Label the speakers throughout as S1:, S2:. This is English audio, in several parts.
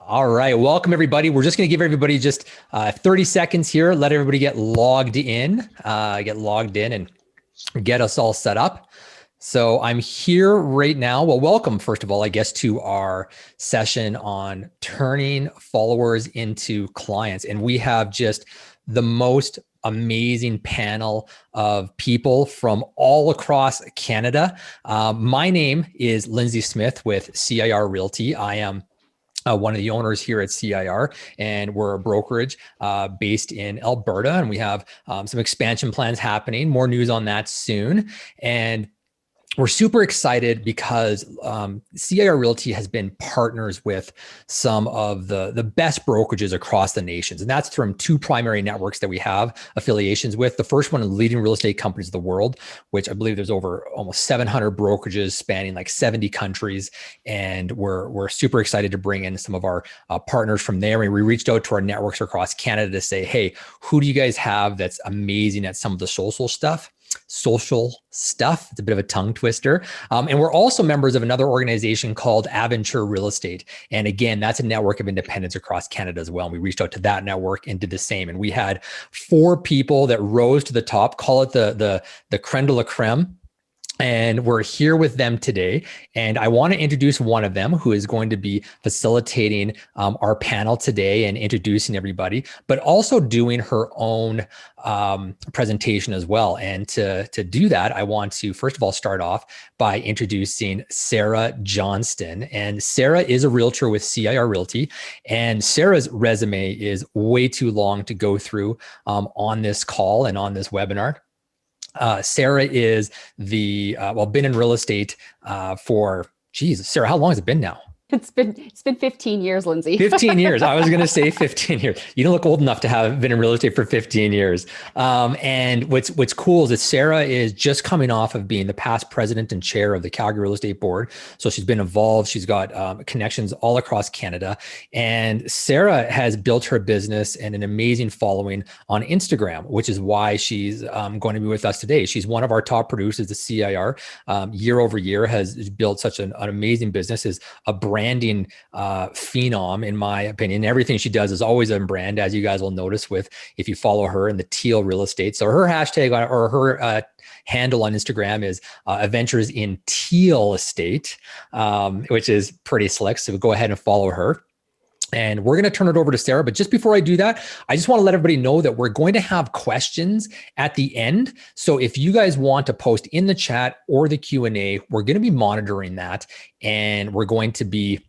S1: All right. Welcome, everybody. We're just going to give everybody just 30 seconds here. Let everybody get logged in, and get us all set up. So I'm here right now. Well, welcome, first of all, I guess, to our session on turning followers into clients. And we have just the most amazing panel of people from all across Canada. My name is Lindsay Smith with CIR Realty. I am one of the owners here at CIR, and we're a brokerage based in Alberta, and we have some expansion plans happening. More news on that soon. And we're super excited because CIR Realty has been partners with some of the best brokerages across the nations. And that's from two primary networks that we have affiliations with. The first one is leading real estate companies of the world, which I believe there's over almost 700 brokerages spanning like 70 countries. And we're super excited to bring in some of our partners from there. And we reached out to our networks across Canada to say, hey, who do you guys have that's amazing at some of the social stuff? It's a bit of a tongue twister. And we're also members of another organization called Aventure Real Estate. And again, that's a network of independents across Canada as well. And we reached out to that network and did the same. And we had 4 people that rose to the top, call it the creme de la creme. And we're here with them today. And I want to introduce one of them who is going to be facilitating our panel today and introducing everybody, but also doing her own presentation as well. And to do that, I want to, first of all, start off by introducing Sarah Johnston. And Sarah is a realtor with CIR Realty. And Sarah's resume is way too long to go through on this call and on this webinar. Sarah is been in real estate for, Sarah, how long has it been now?
S2: It's been 15 years, Lindsay.
S1: 15 years. I was going to say 15 years. You don't look old enough to have been in real estate for 15 years. And what's cool is that Sarah is just coming off of being the past president and chair of the Calgary Real Estate Board. So she's been involved. She's got connections all across Canada. And Sarah has built her business and an amazing following on Instagram, which is why she's going to be with us today. She's one of our top producers at CIR. Year over year has built such an amazing business, is a branding phenom, in my opinion. Everything she does is always on brand, as you guys will notice if you follow her in the teal real estate. So her hashtag or her handle on Instagram is Adventures in Teal Estate, which is pretty slick. So go ahead and follow her. And we're going to turn it over to Sarah. But just before I do that, I just want to let everybody know that we're going to have questions at the end. So if you guys want to post in the chat or the Q&A, we're going to be monitoring that. And we're going to be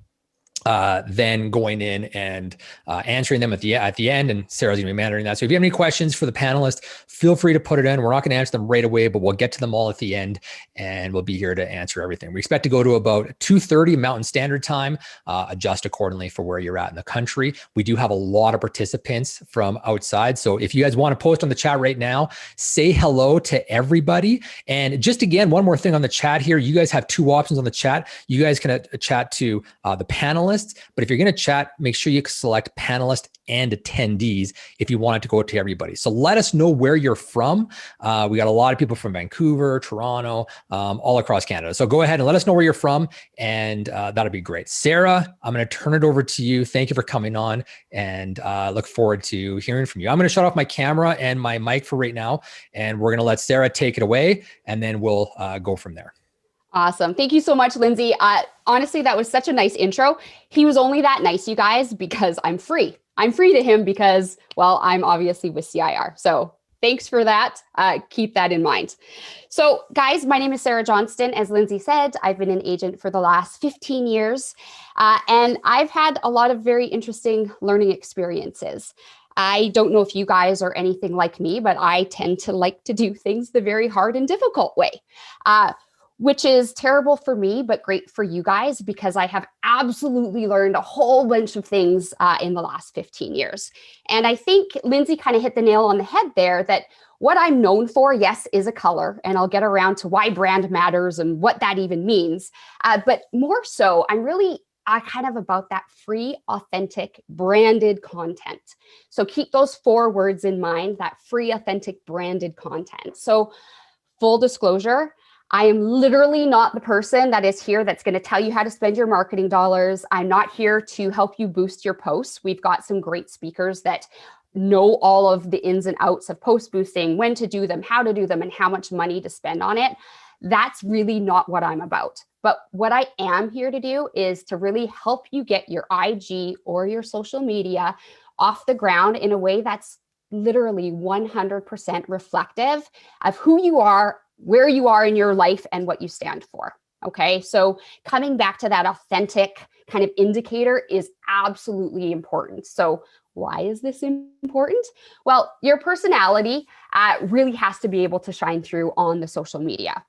S1: then going in and answering them at the end, and Sarah's going to be monitoring that. So if you have any questions for the panelists, feel free to put it in. We're not going to answer them right away, but we'll get to them all at the end, and we'll be here to answer everything. We expect to go to about 2:30 Mountain Standard Time, adjust accordingly for where you're at in the country. We do have a lot of participants from outside. So if you guys want to post on the chat right now, say hello to everybody. And just again, one more thing on the chat here, you guys have 2 options on the chat. You guys can chat to the panelists. But if you're going to chat, make sure you select panelists and attendees if you want it to go to everybody. So let us know where you're from. We got a lot of people from Vancouver, Toronto, all across Canada. So go ahead and let us know where you're from, and that'll be great. Sarah, I'm going to turn it over to you. Thank you for coming on, and look forward to hearing from you. I'm going to shut off my camera and my mic for right now, and we're going to let Sarah take it away, and then we'll go from there.
S2: Awesome. Thank you so much, Lindsay. Honestly, that was such a nice intro. He was only that nice, you guys, because I'm free. I'm free to him because, well, I'm obviously with CIR. So thanks for that. Keep that in mind. So guys, my name is Sarah Johnston. As Lindsay said, I've been an agent for the last 15 years, and I've had a lot of very interesting learning experiences. I don't know if you guys are anything like me, but I tend to like to do things the very hard and difficult way. Which is terrible for me, but great for you guys, because I have absolutely learned a whole bunch of things in the last 15 years. And I think Lindsay kind of hit the nail on the head there, that what I'm known for, yes, is a color, and I'll get around to why brand matters and what that even means. But more so, I'm really kind of about that free, authentic, branded content. So keep those 4 words in mind, that free, authentic, branded content. So full disclosure, I am literally not the person that is here that's going to tell you how to spend your marketing dollars. I'm not here to help you boost your posts. We've got some great speakers that know all of the ins and outs of post boosting, when to do them, how to do them, and how much money to spend on it. That's really not what I'm about. But what I am here to do is to really help you get your IG or your social media off the ground in a way that's literally 100% reflective of who you are, where you are in your life, and what you stand for. Okay, so coming back to that authentic kind of indicator is absolutely important. So why is this important? Well, your personality really has to be able to shine through on the social media.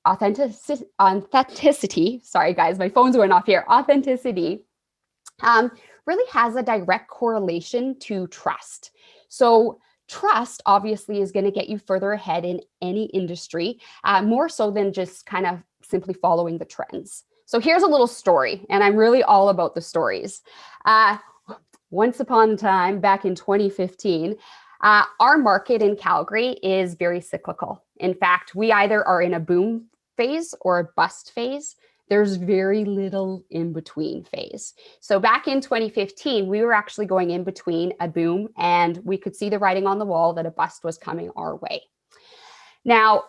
S2: Authenticity, sorry guys, my phone's going off here. Authenticity really has a direct correlation to trust. So trust obviously is going to get you further ahead in any industry, more so than just kind of simply following the trends. So here's a little story, and I'm really all about the stories. Once upon a time, back in 2015, our market in Calgary is very cyclical. In fact, we either are in a boom phase or a bust phase. There's very little in between phase. So back in 2015, we were actually going in between a boom, and we could see the writing on the wall that a bust was coming our way. Now,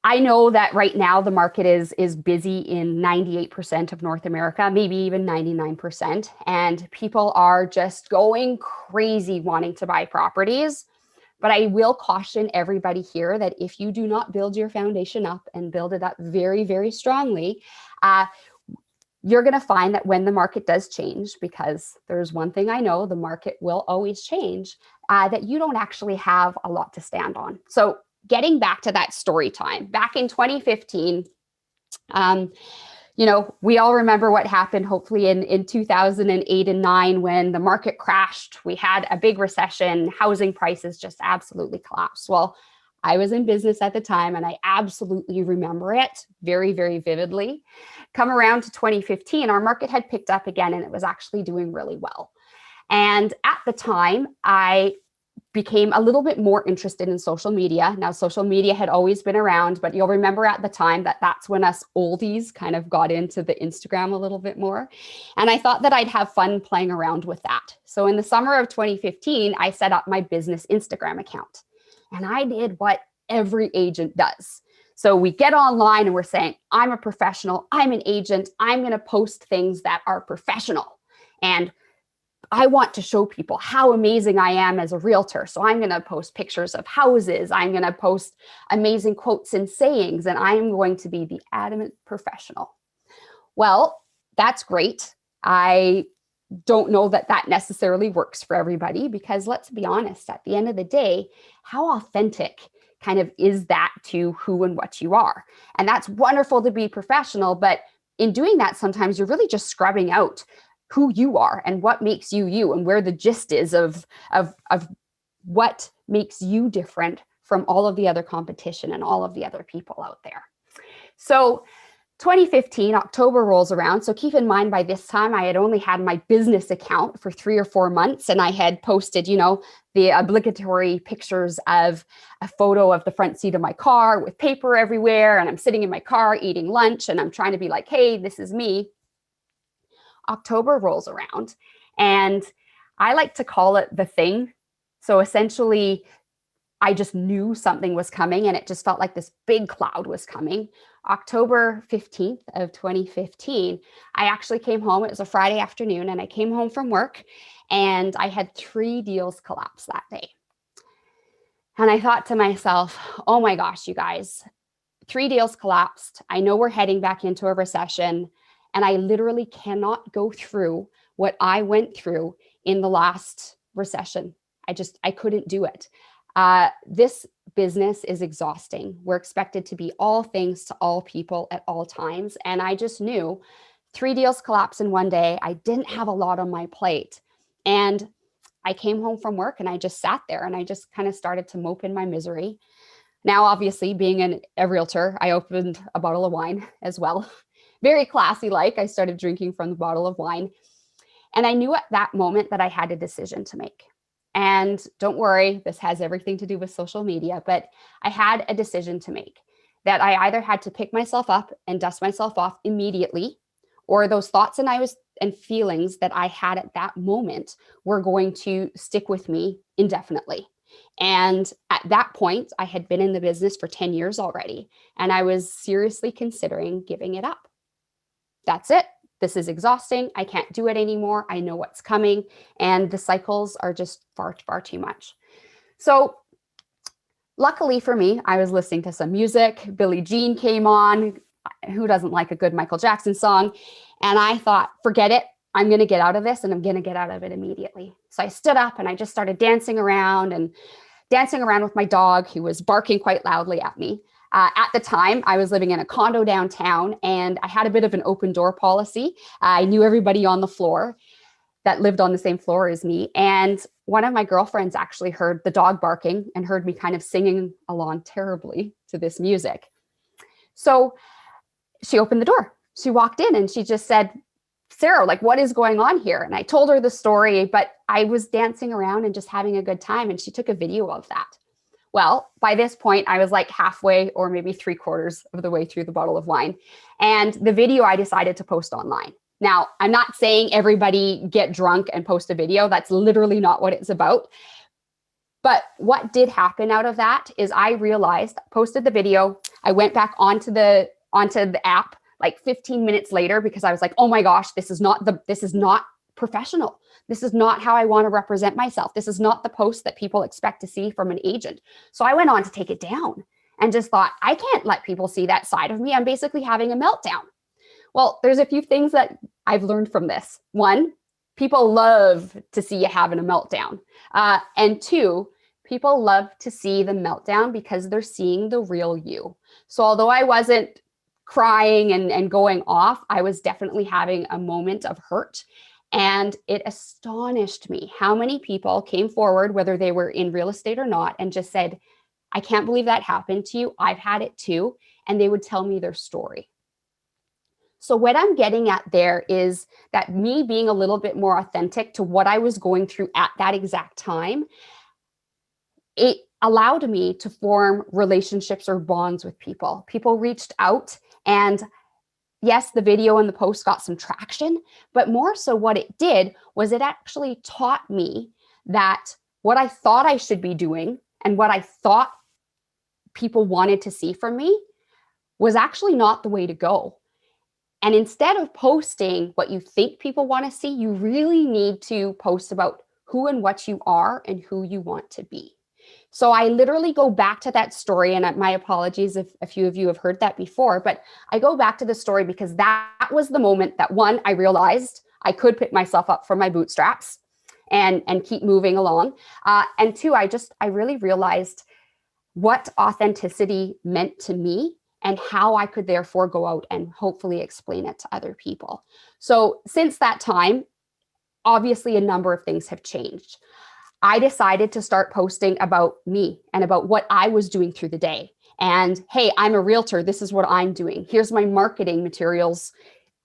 S2: I know that right now the market is busy in 98% of North America, maybe even 99%, and people are just going crazy wanting to buy properties. But I will caution everybody here that if you do not build your foundation up and build it up very, very strongly, you're going to find that when the market does change, because there's one thing I know, the market will always change, that you don't actually have a lot to stand on. So getting back to that story time, back in 2015, we all remember what happened, hopefully in 2008 and 9 when the market crashed. We had a big recession, housing prices just absolutely collapsed. Well, I was in business at the time, and I absolutely remember it very, very vividly. Come around to 2015, our market had picked up again, and it was actually doing really well. And at the time, I became a little bit more interested in social media. Now, social media had always been around, but you'll remember at the time that that's when us oldies kind of got into the Instagram a little bit more. And I thought that I'd have fun playing around with that. So in the summer of 2015, I set up my business Instagram account. And I did what every agent does. So we get online and we're saying, I'm a professional, I'm an agent, I'm going to post things that are professional. And I want to show people how amazing I am as a realtor. So I'm going to post pictures of houses. I'm going to post amazing quotes and sayings, and I'm going to be the adamant professional. Well, that's great. I don't know that that necessarily works for everybody, because let's be honest, at the end of the day, how authentic kind of is that to who and what you are? And that's wonderful to be professional, but in doing that, sometimes you're really just scrubbing out who you are and what makes you you, and where the gist is of what makes you different from all of the other competition and all of the other people out there. So 2015, October rolls around. So keep in mind, by this time, I had only had my business account for 3 or 4 months, and I had posted, the obligatory pictures of a photo of the front seat of my car with paper everywhere. And I'm sitting in my car eating lunch, and I'm trying to be like, hey, this is me. October rolls around, and I like to call it the thing. So essentially, I just knew something was coming, and it just felt like this big cloud was coming. October 15th of 2015, I actually came home. It was a Friday afternoon, and I came home from work, and I had 3 deals collapse that day. And I thought to myself, oh my gosh, you guys, 3 deals collapsed. I know we're heading back into a recession. And I literally cannot go through what I went through in the last recession. I couldn't do it. This business is exhausting. We're expected to be all things to all people at all times. And I just knew 3 deals collapsed in one day. I didn't have a lot on my plate. And I came home from work, and I just sat there, and I just kind of started to mope in my misery. Now, obviously, being a realtor, I opened a bottle of wine as well. Very classy like. I started drinking from the bottle of wine. And I knew at that moment that I had a decision to make. And don't worry, this has everything to do with social media, but I had a decision to make. that I either had to pick myself up and dust myself off immediately, or those thoughts and feelings that I had at that moment were going to stick with me indefinitely. And at that point, I had been in the business for 10 years already, and I was seriously considering giving it up. That's it. This is exhausting. I can't do it anymore. I know what's coming, and the cycles are just far, far too much. So luckily for me, I was listening to some music. Billie Jean came on. Who doesn't like a good Michael Jackson song? And I thought, forget it. I'm going to get out of this, and I'm going to get out of it immediately. So I stood up and I just started dancing around with my dog, who was barking quite loudly at me. At the time, I was living in a condo downtown, and I had a bit of an open door policy. I knew everybody on the floor that lived on the same floor as me. And one of my girlfriends actually heard the dog barking and heard me kind of singing along terribly to this music. So she opened the door. She walked in and she just said, Sarah, like, what is going on here? And I told her the story, but I was dancing around and just having a good time. And she took a video of that. Well, by this point, I was like halfway or maybe 3/4 of the way through the bottle of wine. And the video I decided to post online. Now, I'm not saying everybody get drunk and post a video. That's literally not what it's about. But what did happen out of that is I realized, posted the video, I went back onto the app like 15 minutes later, because I was like, oh my gosh, this is not professional. This is not how I want to represent myself. This is not the post that people expect to see from an agent. So I went on to take it down and just thought, I can't let people see that side of me. I'm basically having a meltdown. Well, there's a few things that I've learned from this. One, people love to see you having a meltdown. And two, people love to see the meltdown because they're seeing the real you. So although I wasn't crying and going off, I was definitely having a moment of hurt. And it astonished me how many people came forward, whether they were in real estate or not, and just said, I can't believe that happened to you. I've had it too. And they would tell me their story. So what I'm getting at there is that me being a little bit more authentic to what I was going through at that exact time, it allowed me to form relationships or bonds with people. People reached out, and yes, the video and the post got some traction, but more so what it did was it actually taught me that what I thought I should be doing and what I thought people wanted to see from me was actually not the way to go. And instead of posting what you think people want to see, you really need to post about who and what you are and who you want to be. So I literally go back to that story, and my apologies if a few of you have heard that before, but I go back to the story because that was the moment that, one, I realized I could pick myself up from my bootstraps and keep moving along. And two, I really realized what authenticity meant to me and how I could therefore go out and hopefully explain it to other people. So since that time, obviously a number of things have changed. I decided to start posting about me and about what I was doing through the day. And hey, I'm a realtor. This is what I'm doing. Here's my marketing materials.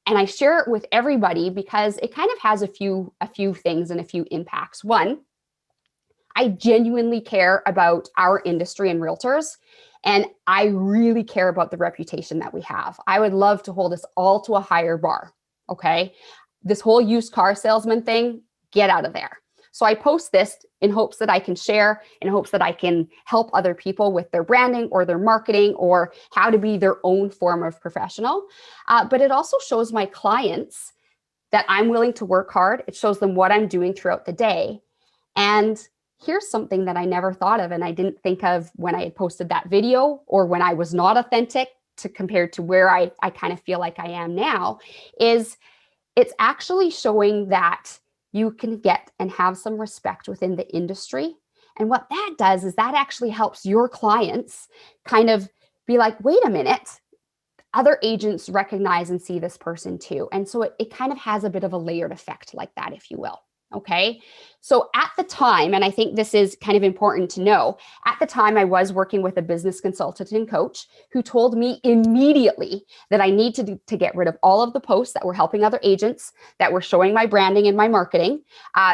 S2: And I share it with everybody because it kind of has a few things and a few impacts. One, I genuinely care about our industry and realtors. And I really care about the reputation that we have. I would love to hold us all to a higher bar. Okay. This whole used car salesman thing, get out of there. So I post this in hopes that I can share, in hopes that I can help other people with their branding or their marketing or how to be their own form of professional. But it also shows my clients that I'm willing to work hard. It shows them what I'm doing throughout the day. And here's something that I never thought of and I didn't think of when I had posted that video or when I was not authentic compared to where I kind of feel like I am now, is it's actually showing that you can get and have some respect within the industry. And what that does is that actually helps your clients kind of be like, wait a minute, other agents recognize and see this person too. And so it kind of has a bit of a layered effect like that, if you will. Okay. So at the time, and I think this is kind of important to know, at the time I was working with a business consultant and coach who told me immediately that I need to get rid of all of the posts that were helping other agents, that were showing my branding and my marketing,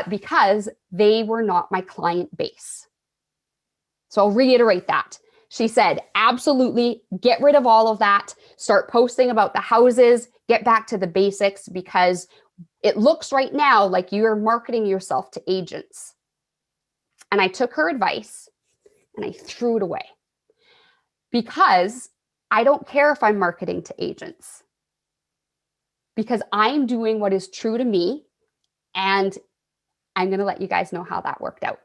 S2: because they were not my client base. So I'll reiterate that. she said, absolutely get rid of all of that. Start posting about the houses, get back to the basics, because it looks right now like you're marketing yourself to agents. And I took her advice and I threw it away, because I don't care if I'm marketing to agents, because I'm doing what is true to me. And I'm going to let you guys know how that worked out.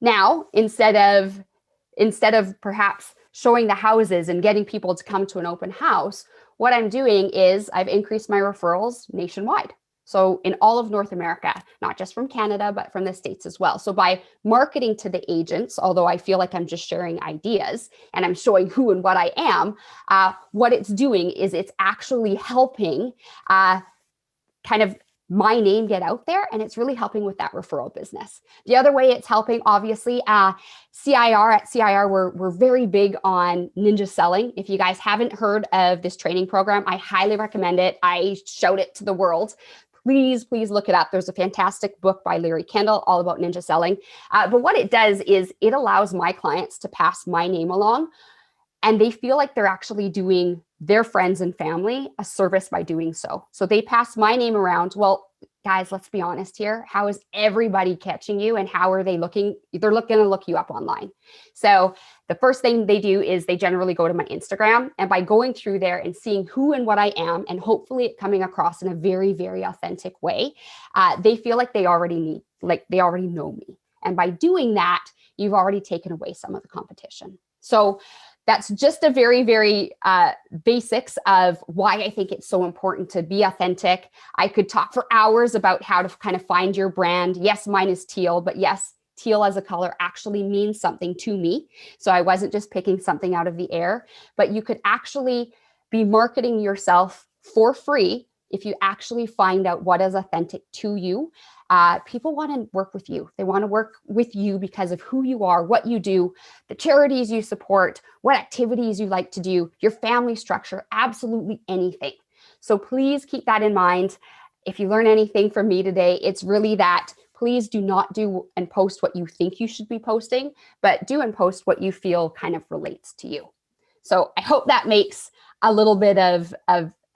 S2: Now, instead of perhaps showing the houses and getting people to come to an open house, what I'm doing is I've increased my referrals nationwide. So in all of North America, not just from Canada, but from the States as well. So by marketing to the agents, although I feel like I'm just sharing ideas and I'm showing who and what I am, what it's doing is it's actually helping kind of my name get out there, and it's really helping with that referral business. The other way it's helping, obviously, CIR, at CIR, we're very big on ninja selling. If you guys haven't heard of this training program, I highly recommend it. I shout it to the world. Please look it up. There's a fantastic book by Larry Kendall all about ninja selling. But what it does is it allows my clients to pass my name along, and they feel like they're actually doing their friends and family a service by doing so. So they pass my name around. Well, guys, let's be honest here. How is everybody catching you, and how are they looking? They're going to look you up online. So the first thing they do is they generally go to my Instagram, and by going through there and seeing who and what I am, and hopefully it coming across in a very, very authentic way, they feel like they already know me. And by doing that, you've already taken away some of the competition. So that's just a very, very basics of why I think it's so important to be authentic. I could talk for hours about how to kind of find your brand. Yes, mine is teal, but yes, teal as a color actually means something to me. So I wasn't just picking something out of the air, but you could actually be marketing yourself for free if you actually find out what is authentic to you. People want to work with you. They want to work with you because of who you are, what you do, the charities you support, what activities you like to do, your family structure, absolutely anything. So please keep that in mind. If you learn anything from me today, it's really that please do not do and post what you think you should be posting, but do and post what you feel kind of relates to you. So I hope that makes a little bit of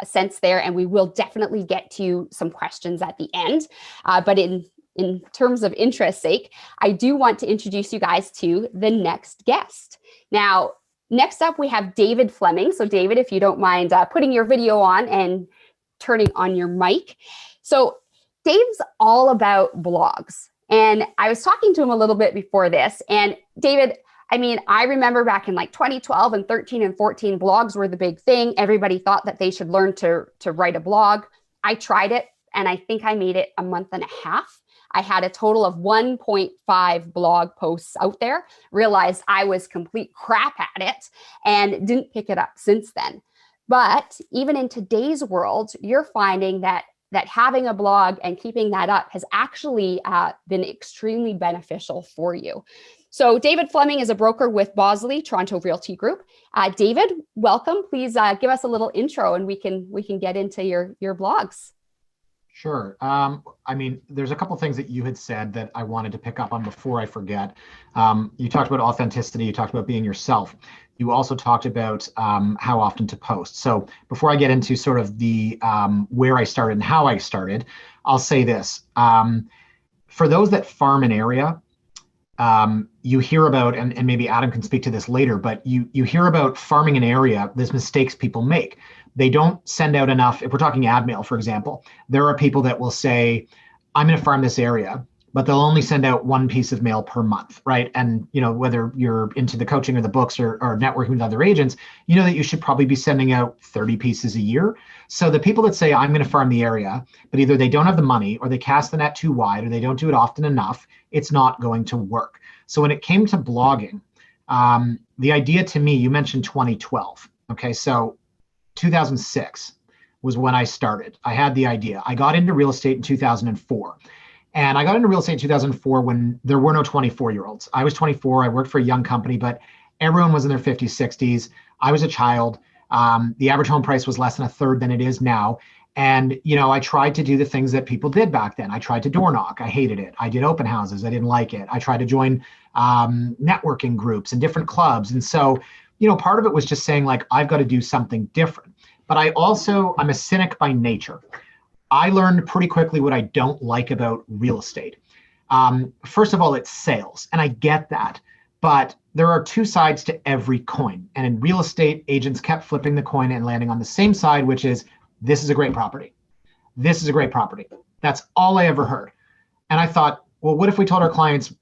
S2: a sense there, and we will definitely get to some questions at the end. But in terms of interest sake, I do want to introduce you guys to the next guest. Now, next up, we have David Fleming. So David, if you don't mind putting your video on and turning on your mic. So Dave's all about blogs. And I was talking to him a little bit before this. And David, I mean, I remember back in like 2012 and 13 and 14, blogs were the big thing. Everybody thought that they should learn to write a blog. I tried it, and I think I made it a month and a half. I had a total of 1.5 blog posts out there, realized I was complete crap at it, and didn't pick it up since then. But even in today's world, you're finding that having a blog and keeping that up has actually been extremely beneficial for you. So David Fleming is a broker with Bosley, Toronto Realty Group. David, welcome. Please give us a little intro, and we can get into your blogs.
S3: Sure. I mean, there's a couple things that you had said that I wanted to pick up on before I forget. You talked about authenticity. You talked about being yourself. You also talked about how often to post. So before I get into sort of the where I started and how I started, I'll say this. For those that farm an area, you hear about, and maybe Adam can speak to this later, but you hear about farming an area, there's mistakes people make. They don't send out enough. If we're talking ad mail, for example, there are people that will say, I'm going to farm this area, but they'll only send out one piece of mail per month, right? And whether you're into the coaching or the books or networking with other agents, you know that you should probably be sending out 30 pieces a year. So the people that say, I'm going to farm the area, but either they don't have the money, or they cast the net too wide, or they don't do it often enough, it's not going to work. So when it came to blogging, the idea to me, you mentioned 2012. Okay, so 2006 was when I started. I had the idea. I got into real estate in 2004. And I got into real estate in 2004 when there were no 24-year-olds. I was 24. I worked for a young company, but everyone was in their 50s, 60s. I was a child. The average home price was less than a third than it is now. And, you know, I tried to do the things that people did back then. I tried to door knock. I hated it. I did open houses. I didn't like it. I tried to join networking groups and different clubs. And so, you know, part of it was just saying like, I've got to do something different. But I'm a cynic by nature. I learned pretty quickly what I don't like about real estate. First of all, it's sales. And I get that. But there are two sides to every coin. And in real estate, agents kept flipping the coin and landing on the same side, which is, this is a great property. This is a great property. That's all I ever heard. And I thought, well, what if we told our clients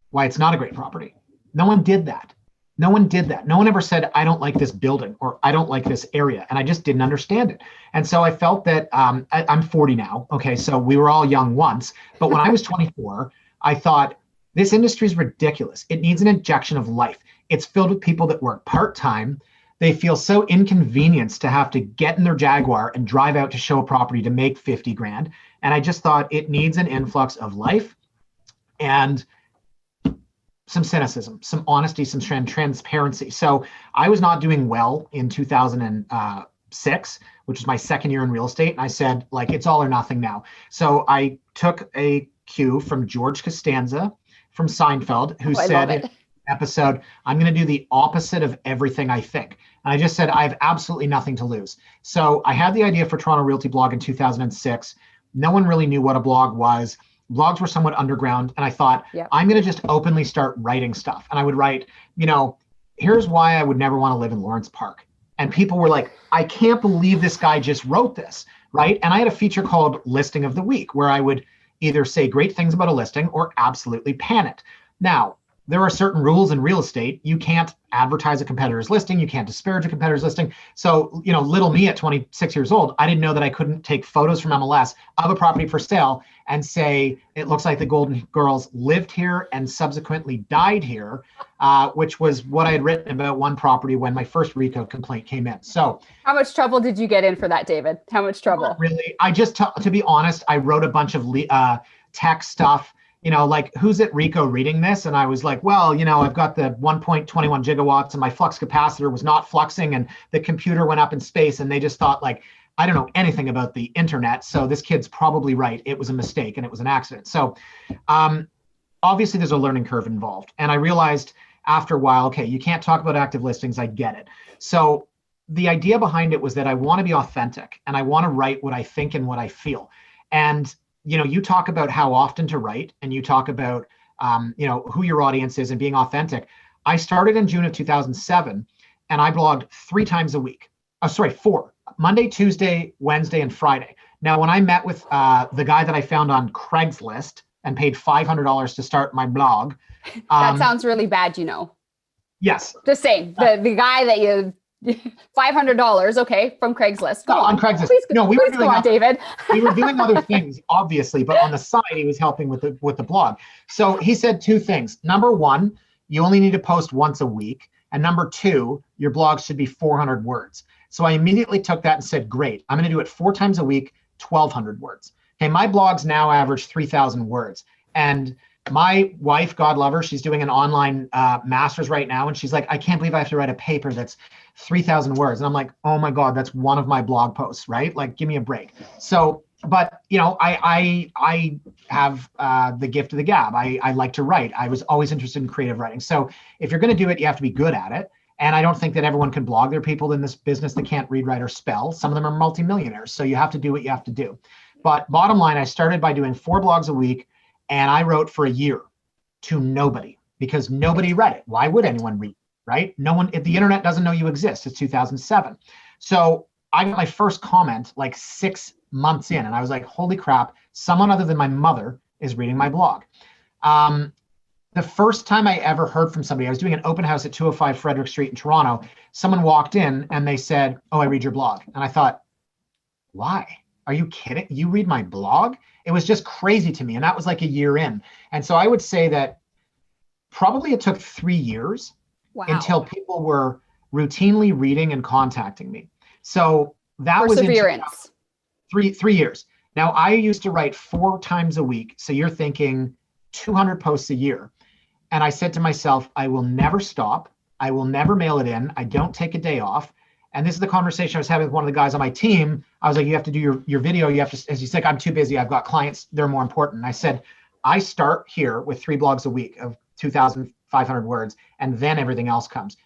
S3: why it's not a great property? No one did that. No one did that. No one ever said, I don't like this building or I don't like this area. And I just didn't understand it. And so I felt that I'm 40 now. Okay, so we were all young once. But when I was 24, I thought, this industry is ridiculous. It needs an injection of life. It's filled with people that work part-time. They feel so inconvenienced to have to get in their Jaguar and drive out to show a property to make 50 grand. And I just thought it needs an influx of life and some cynicism, some honesty, some transparency. So I was not doing well in 2006, which was my second year in real estate. And I said, like, it's all or nothing now. So I took a cue from George Costanza from Seinfeld, who said in an episode, I'm going to do the opposite of everything I think. And I just said, I have absolutely nothing to lose. So I had the idea for Toronto Realty blog in 2006. No one really knew what a blog was. Blogs were somewhat underground. And I thought, I'm going to just openly start writing stuff. And I would write, you know, here's why I would never want to live in Lawrence Park. And people were like, I can't believe this guy just wrote this, right? And I had a feature called Listing of the Week, where I would either say great things about a listing or absolutely pan it. Now, there are certain rules in real estate. You can't advertise a competitor's listing. You can't disparage a competitor's listing. So, you know, little me at 26 years old, I didn't know that I couldn't take photos from MLS of a property for sale and say, it looks like the Golden Girls lived here and subsequently died here, which was what I had written about one property when my first RICO complaint came in. So
S2: how much trouble did you get in for that, David? How much trouble?
S3: Not really. I just, to be honest, I wrote a bunch of tech stuff. You know, like, who's at RICO reading this? And I was like, well, you know, I've got the 1.21 gigawatts and my flux capacitor was not fluxing and the computer went up in space. And they just thought, like, I don't know anything about the internet. So this kid's probably right. It was a mistake and it was an accident. So obviously there's a learning curve involved. And I realized after a while, okay, you can't talk about active listings. I get it. So the idea behind it was that I want to be authentic and I want to write what I think and what I feel. And you know, you talk about how often to write and you talk about, you know, who your audience is and being authentic. I started in June of 2007 and I blogged 3 times a week. 4, Monday, Tuesday, Wednesday, and Friday. Now, when I met with the guy that I found on Craigslist and paid $500 to start my blog.
S2: That sounds really bad, you know.
S3: Yes.
S2: Just saying, the guy that you, $500, okay, from Craigslist. Go on
S3: Craigslist.
S2: Please,
S3: no, we
S2: please
S3: were doing
S2: go on, David.
S3: We were doing other things, obviously, but on the side, he was helping with the blog. So he said 2 things. Number 1, you only need to post once a week. And number 2, your blog should be 400 words. So I immediately took that and said, great, I'm going to do it 4 times a week, 1,200 words. Okay, my blogs now average 3,000 words. And my wife, God love her, she's doing an online master's right now. And she's like, I can't believe I have to write a paper that's 3,000 words. And I'm like, oh my God, that's one of my blog posts, right? Like, give me a break. So, but you know, I have the gift of the gab. I like to write. I was always interested in creative writing. So if you're going to do it, you have to be good at it. And I don't think that everyone can blog. There are people in this business that can't read, write, or spell. Some of them are multimillionaires. So you have to do what you have to do. But bottom line, I started by doing 4 blogs a week. And I wrote for a year to nobody because nobody read it. Why would anyone read it, right? No one, if the internet doesn't know you exist, it's 2007. So I got my first comment like 6 months in and I was like, holy crap, someone other than my mother is reading my blog. The first time I ever heard from somebody, I was doing an open house at 205 Frederick Street in Toronto. Someone walked in and they said, oh, I read your blog. And I thought, why? Are you kidding? You read my blog? It was just crazy to me. And that was like a year in. And so I would say that probably it took 3 years until people were routinely reading and contacting me. So that was
S2: perseverance.
S3: 3 years. Now I used to write 4 times a week. So you're thinking 200 posts a year. And I said to myself, I will never stop. I will never mail it in. I don't take a day off. And this is the conversation I was having with one of the guys on my team. I was like, you have to do your video. You have to, as he's like, I'm too busy. I've got clients. They're more important. And I said, I start here with 3 blogs a week of 2,500 words, and then everything else comes.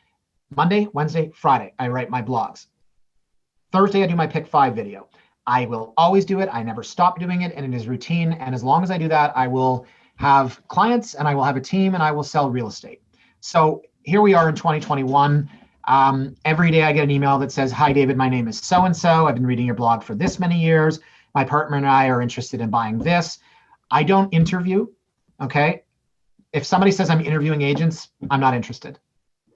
S3: Monday, Wednesday, Friday, I write my blogs. Thursday, I do my pick 5 video. I will always do it. I never stop doing it, and it is routine. And as long as I do that, I will have clients, and I will have a team, and I will sell real estate. So here we are in 2021. Every day I get an email that says, hi, David, my name is so-and-so. I've been reading your blog for this many years. My partner and I are interested in buying this. I don't interview, okay? If somebody says I'm interviewing agents, I'm not interested,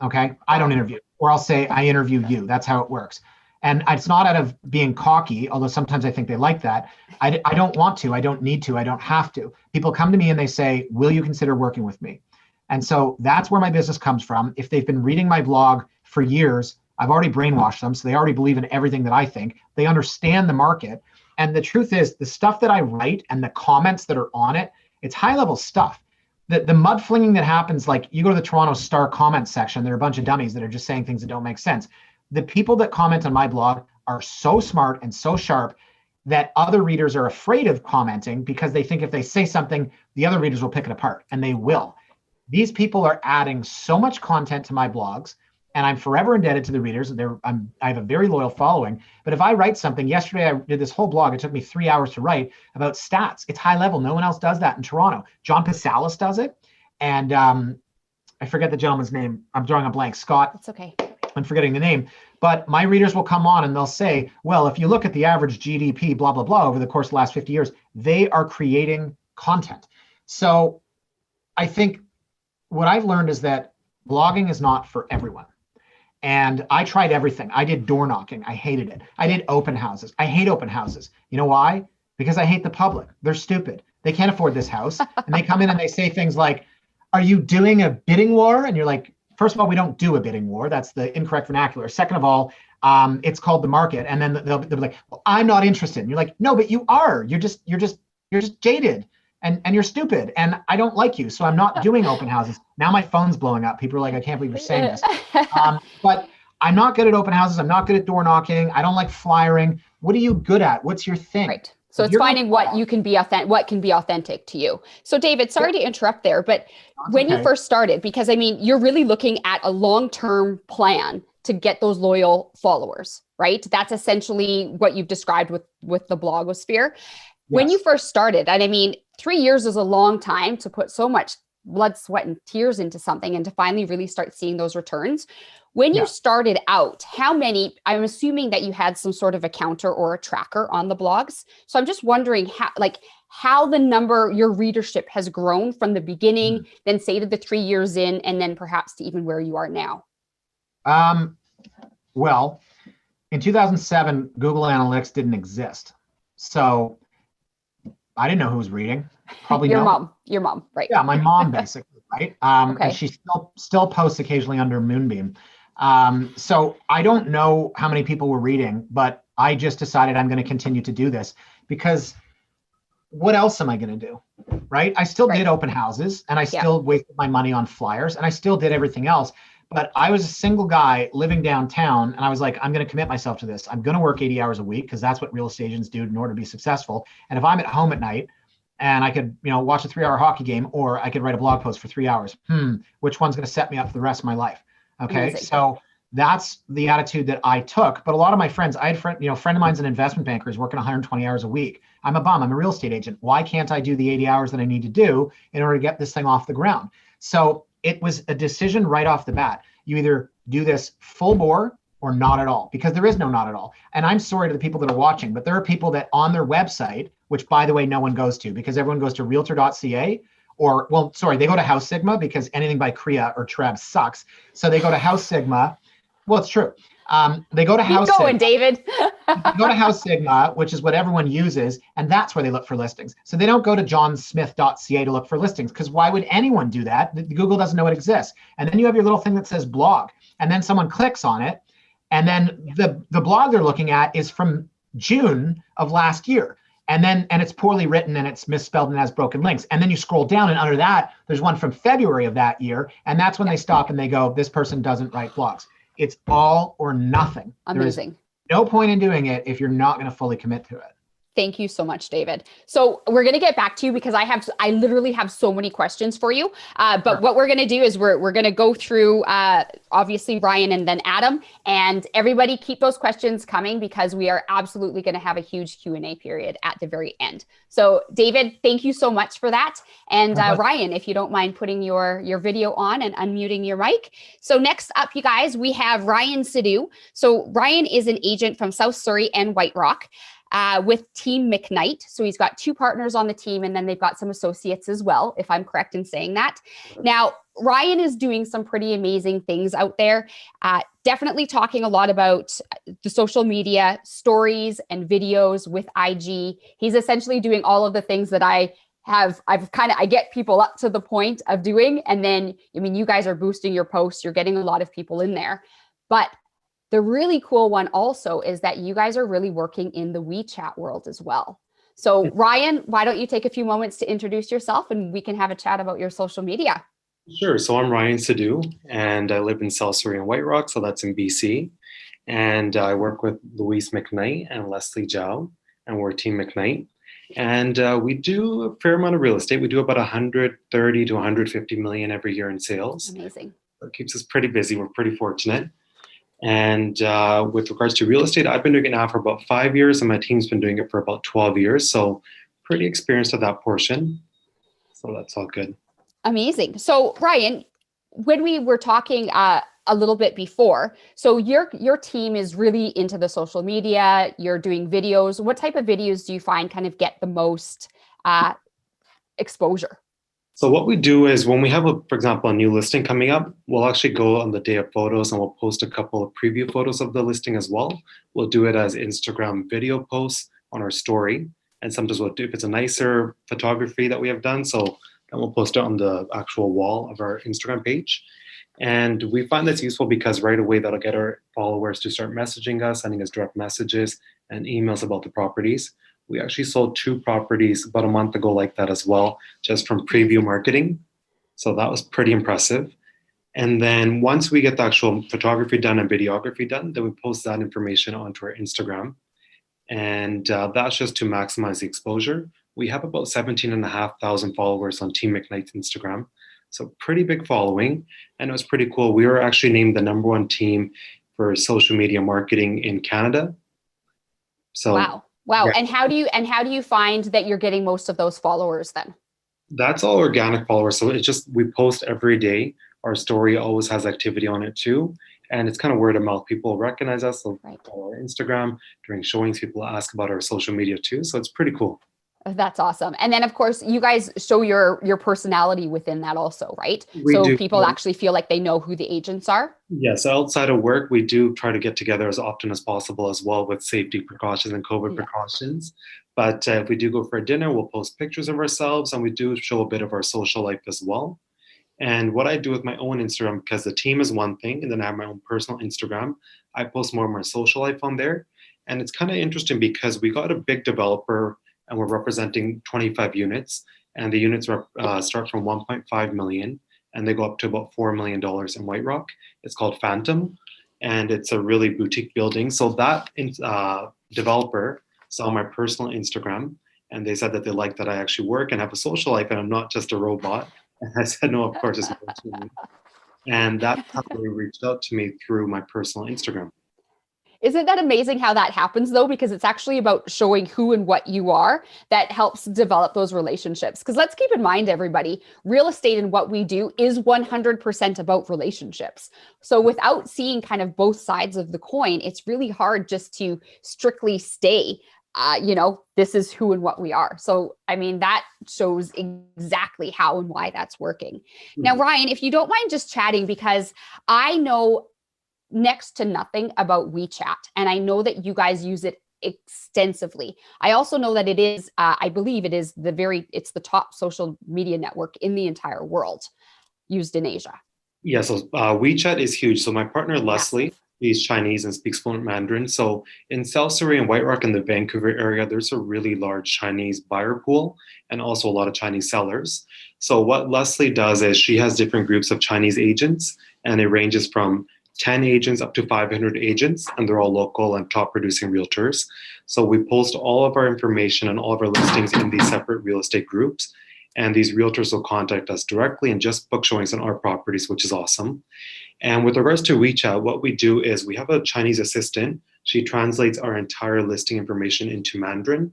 S3: okay? I don't interview, or I'll say I interview you. That's how it works. And it's not out of being cocky, although sometimes I think they like that. I don't want to, I don't need to, I don't have to. People come to me and they say, will you consider working with me? And so that's where my business comes from. If they've been reading my blog for years, I've already brainwashed them. So they already believe in everything that I think. They understand the market. And the truth is, the stuff that I write and the comments that are on it, it's high level stuff. The mudflinging that happens, like you go to the Toronto Star comment section, there are a bunch of dummies that are just saying things that don't make sense. The people that comment on my blog are so smart and so sharp that other readers are afraid of commenting because they think if they say something, the other readers will pick it apart, and they will. These people are adding so much content to my blogs, and I'm forever indebted to the readers. I have a very loyal following. But if I write something, yesterday I did this whole blog. It took me 3 hours to write about stats. It's high level. No one else does that in Toronto. John Passalis does it. And I forget the gentleman's name. I'm drawing a blank. Scott.
S2: It's okay.
S3: I'm forgetting the name. But my readers will come on and they'll say, well, if you look at the average GDP, blah, blah, blah, over the course of the last 50 years, they are creating content. So I think what I've learned is that blogging is not for everyone. And I tried everything. I did door knocking. I hated it. I did open houses. I hate open houses. You know why? Because I hate the public. They're stupid. They can't afford this house. And they come in and they say things like, are you doing a bidding war? And you're like, first of all, we don't do a bidding war. That's the incorrect vernacular. Second of all, it's called the market. And then they'll be like, well, I'm not interested. And you're like, no, but you are. You're just jaded. And you're stupid, and I don't like you, so I'm not doing open houses. Now my phone's blowing up. People are like, I can't believe you're saying this. But I'm not good at open houses. I'm not good at door knocking. I don't like flyering. What are you good at? What's your thing?
S2: Right. So it's finding what you can be what can be authentic to you. So David, sorry to interrupt there, but when you first started, because I mean, you're really looking at a long-term plan to get those loyal followers, right? That's essentially what you've described with the blogosphere. When you first started, and I mean, 3 years is a long time to put so much blood, sweat, and tears into something and to finally really start seeing those returns. When you started out, how many, I'm assuming that you had some sort of a counter or a tracker on the blogs. So I'm just wondering how the number, your readership has grown from the beginning, then say to the 3 years in, and then perhaps to even where you are now.
S3: Well, in 2007, Google Analytics didn't exist. So I didn't know who was reading. Probably
S2: your mom, right?
S3: Yeah, my mom basically, right?
S2: Okay.
S3: And she still posts occasionally under Moonbeam. So I don't know how many people were reading, but I just decided I'm going to continue to do this because what else am I going to do, right? I still did open houses, and I still wasted my money on flyers, and I still did everything else. But I was a single guy living downtown, and I was like, I'm going to commit myself to this. I'm going to work 80 hours a week because that's what real estate agents do in order to be successful. And if I'm at home at night and I could, watch a 3-hour hockey game, or I could write a blog post for 3 hours, which one's going to set me up for the rest of my life? Okay, amazing. So that's the attitude that I took. But a lot of my friends, I had friend of mine's an investment banker, is working 120 hours a week. I'm a bum. I'm a real estate agent. Why can't I do the 80 hours that I need to do in order to get this thing off the ground? So it was a decision right off the bat. You either do this full bore or not at all, because there is no not at all. And I'm sorry to the people that are watching, but there are people that on their website, which by the way, no one goes to because everyone goes to realtor.ca they go to House Sigma because anything by CREA or TREB sucks. So they go to House Sigma. Well, it's true. They go to House Sigma. Keep going,
S2: David.
S3: They go to House Sigma, which is what everyone uses, and that's where they look for listings. So they don't go to johnsmith.ca to look for listings, because why would anyone do that? Google doesn't know it exists. And then you have your little thing that says blog, and then someone clicks on it, and then the blog they're looking at is from June of last year. And it's poorly written, and it's misspelled and has broken links. And then you scroll down, and under that, there's one from February of that year. And that's when they stop and they go, this person doesn't write blogs. It's all or nothing.
S2: Amazing.
S3: There's no point in doing it if you're not going to fully commit to it.
S2: Thank you so much, David. So we're going to get back to you because I literally have so many questions for you. But what we're going to do is we're going to go through, obviously Ryan and then Adam, and everybody keep those questions coming because we are absolutely going to have a huge Q&A period at the very end. So David, thank you so much for that. And Ryan, if you don't mind putting your video on and unmuting your mic. So next up, you guys, we have Ryan Sidhu. So Ryan is an agent from South Surrey and White Rock. With Team McKnight. So he's got 2 partners on the team, and then they've got some associates as well, if I'm correct in saying that. Now, Ryan is doing some pretty amazing things out there, definitely talking a lot about the social media stories and videos with IG. He's essentially doing all of the things that I get people up to the point of doing. And then, I mean, you guys are boosting your posts, you're getting a lot of people in there. But the really cool one also is that you guys are really working in the Wechat world as well. So Ryan, why don't you take a few moments to introduce yourself and we can have a chat about your social media.
S4: Sure. So I'm Ryan Sidhu and I live in South Surrey and White Rock. So that's in BC. And I work with Louise McKnight and Leslie Zhao, and we're Team McKnight. And we do a fair amount of real estate. We do about 130 to 150 million every year in sales.
S2: Amazing.
S4: It keeps us pretty busy. We're pretty fortunate. And with regards to real estate, I've been doing it now for about 5 years, and my team's been doing it for about 12 years. So pretty experienced at that portion. So that's all good.
S2: Amazing. So Ryan, when we were talking a little bit before, so your team is really into the social media, you're doing videos. What type of videos do you find kind of get the most exposure?
S4: So what we do is when we have, for example, a new listing coming up, we'll actually go on the day of photos and we'll post a couple of preview photos of the listing as well. We'll do it as Instagram video posts on our story. And sometimes we'll do, if it's a nicer photography that we have done, so then we'll post it on the actual wall of our Instagram page. And we find that's useful because right away that'll get our followers to start messaging us, sending us direct messages and emails about the properties. We actually sold 2 properties about a month ago like that as well, just from preview marketing. So that was pretty impressive. And then once we get the actual photography done and videography done, then we post that information onto our Instagram. And that's just to maximize the exposure. We have about 17,500 followers on Team McKnight's Instagram. So pretty big following. And it was pretty cool. We were actually named the #1 team for social media marketing in Canada. So
S2: wow. Yeah. And how do you find that you're getting most of those followers then?
S4: That's all organic followers. So it's just, we post every day. Our story always has activity on it too. And it's kind of word of mouth. People recognize us. They'll follow our Instagram. During showings, people ask about our social media too. So it's pretty cool.
S2: That's awesome. And then of course you guys show your personality within that also, right?
S4: We
S2: so
S4: do.
S2: People actually feel like they know who the agents are.
S4: Yes. Outside of work, we do try to get together as often as possible as well with safety precautions and COVID precautions. But if we do go for a dinner, we'll post pictures of ourselves and we do show a bit of our social life as well. And what I do with my own Instagram, because the team is one thing, and then I have my own personal Instagram, I post more of my social life on there. And it's kind of interesting because we got a big developer and we're representing 25 units. And the units start from 1.5 million and they go up to about $4 million in White Rock. It's called Phantom and it's a really boutique building. So that developer saw my personal Instagram and they said that they like that I actually work and have a social life and I'm not just a robot. And I said, no, of course it's not to me. And that's how they reached out to me through my personal Instagram.
S2: Isn't that amazing how that happens though? Because it's actually about showing who and what you are that helps develop those relationships. Because let's keep in mind, everybody, real estate and what we do is 100% about relationships. So without seeing kind of both sides of the coin, it's really hard just to strictly stay, this is who and what we are. So, I mean, that shows exactly how and why that's working. Mm-hmm. Now, Ryan, if you don't mind just chatting, because I know next to nothing about Wechat. And I know that you guys use it extensively. I also know that it is, I believe it is it's the top social media network in the entire world used in Asia.
S4: Yeah, so Wechat is huge. So my partner, Leslie, he's Chinese and speaks fluent Mandarin. So in South Surrey and White Rock in the Vancouver area, there's a really large Chinese buyer pool and also a lot of Chinese sellers. So what Leslie does is she has different groups of Chinese agents and it ranges from 10 agents up to 500 agents, and they're all local and top producing realtors. So we post all of our information and all of our listings in these separate real estate groups. And these realtors will contact us directly and just book showings on our properties, which is awesome. And with regards to Wechat, what we do is we have a Chinese assistant. She translates our entire listing information into Mandarin,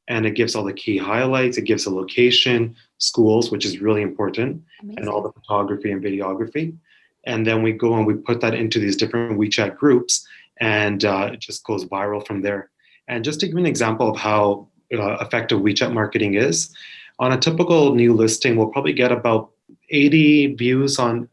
S4: and it gives all the key highlights. It gives the location, schools, which is really important, and all the photography and videography. And then we go and we put that into these different Wechat groups, and it just goes viral from there. And just to give you an example of how effective Wechat marketing is, on a typical new listing, we'll probably get about 80 views on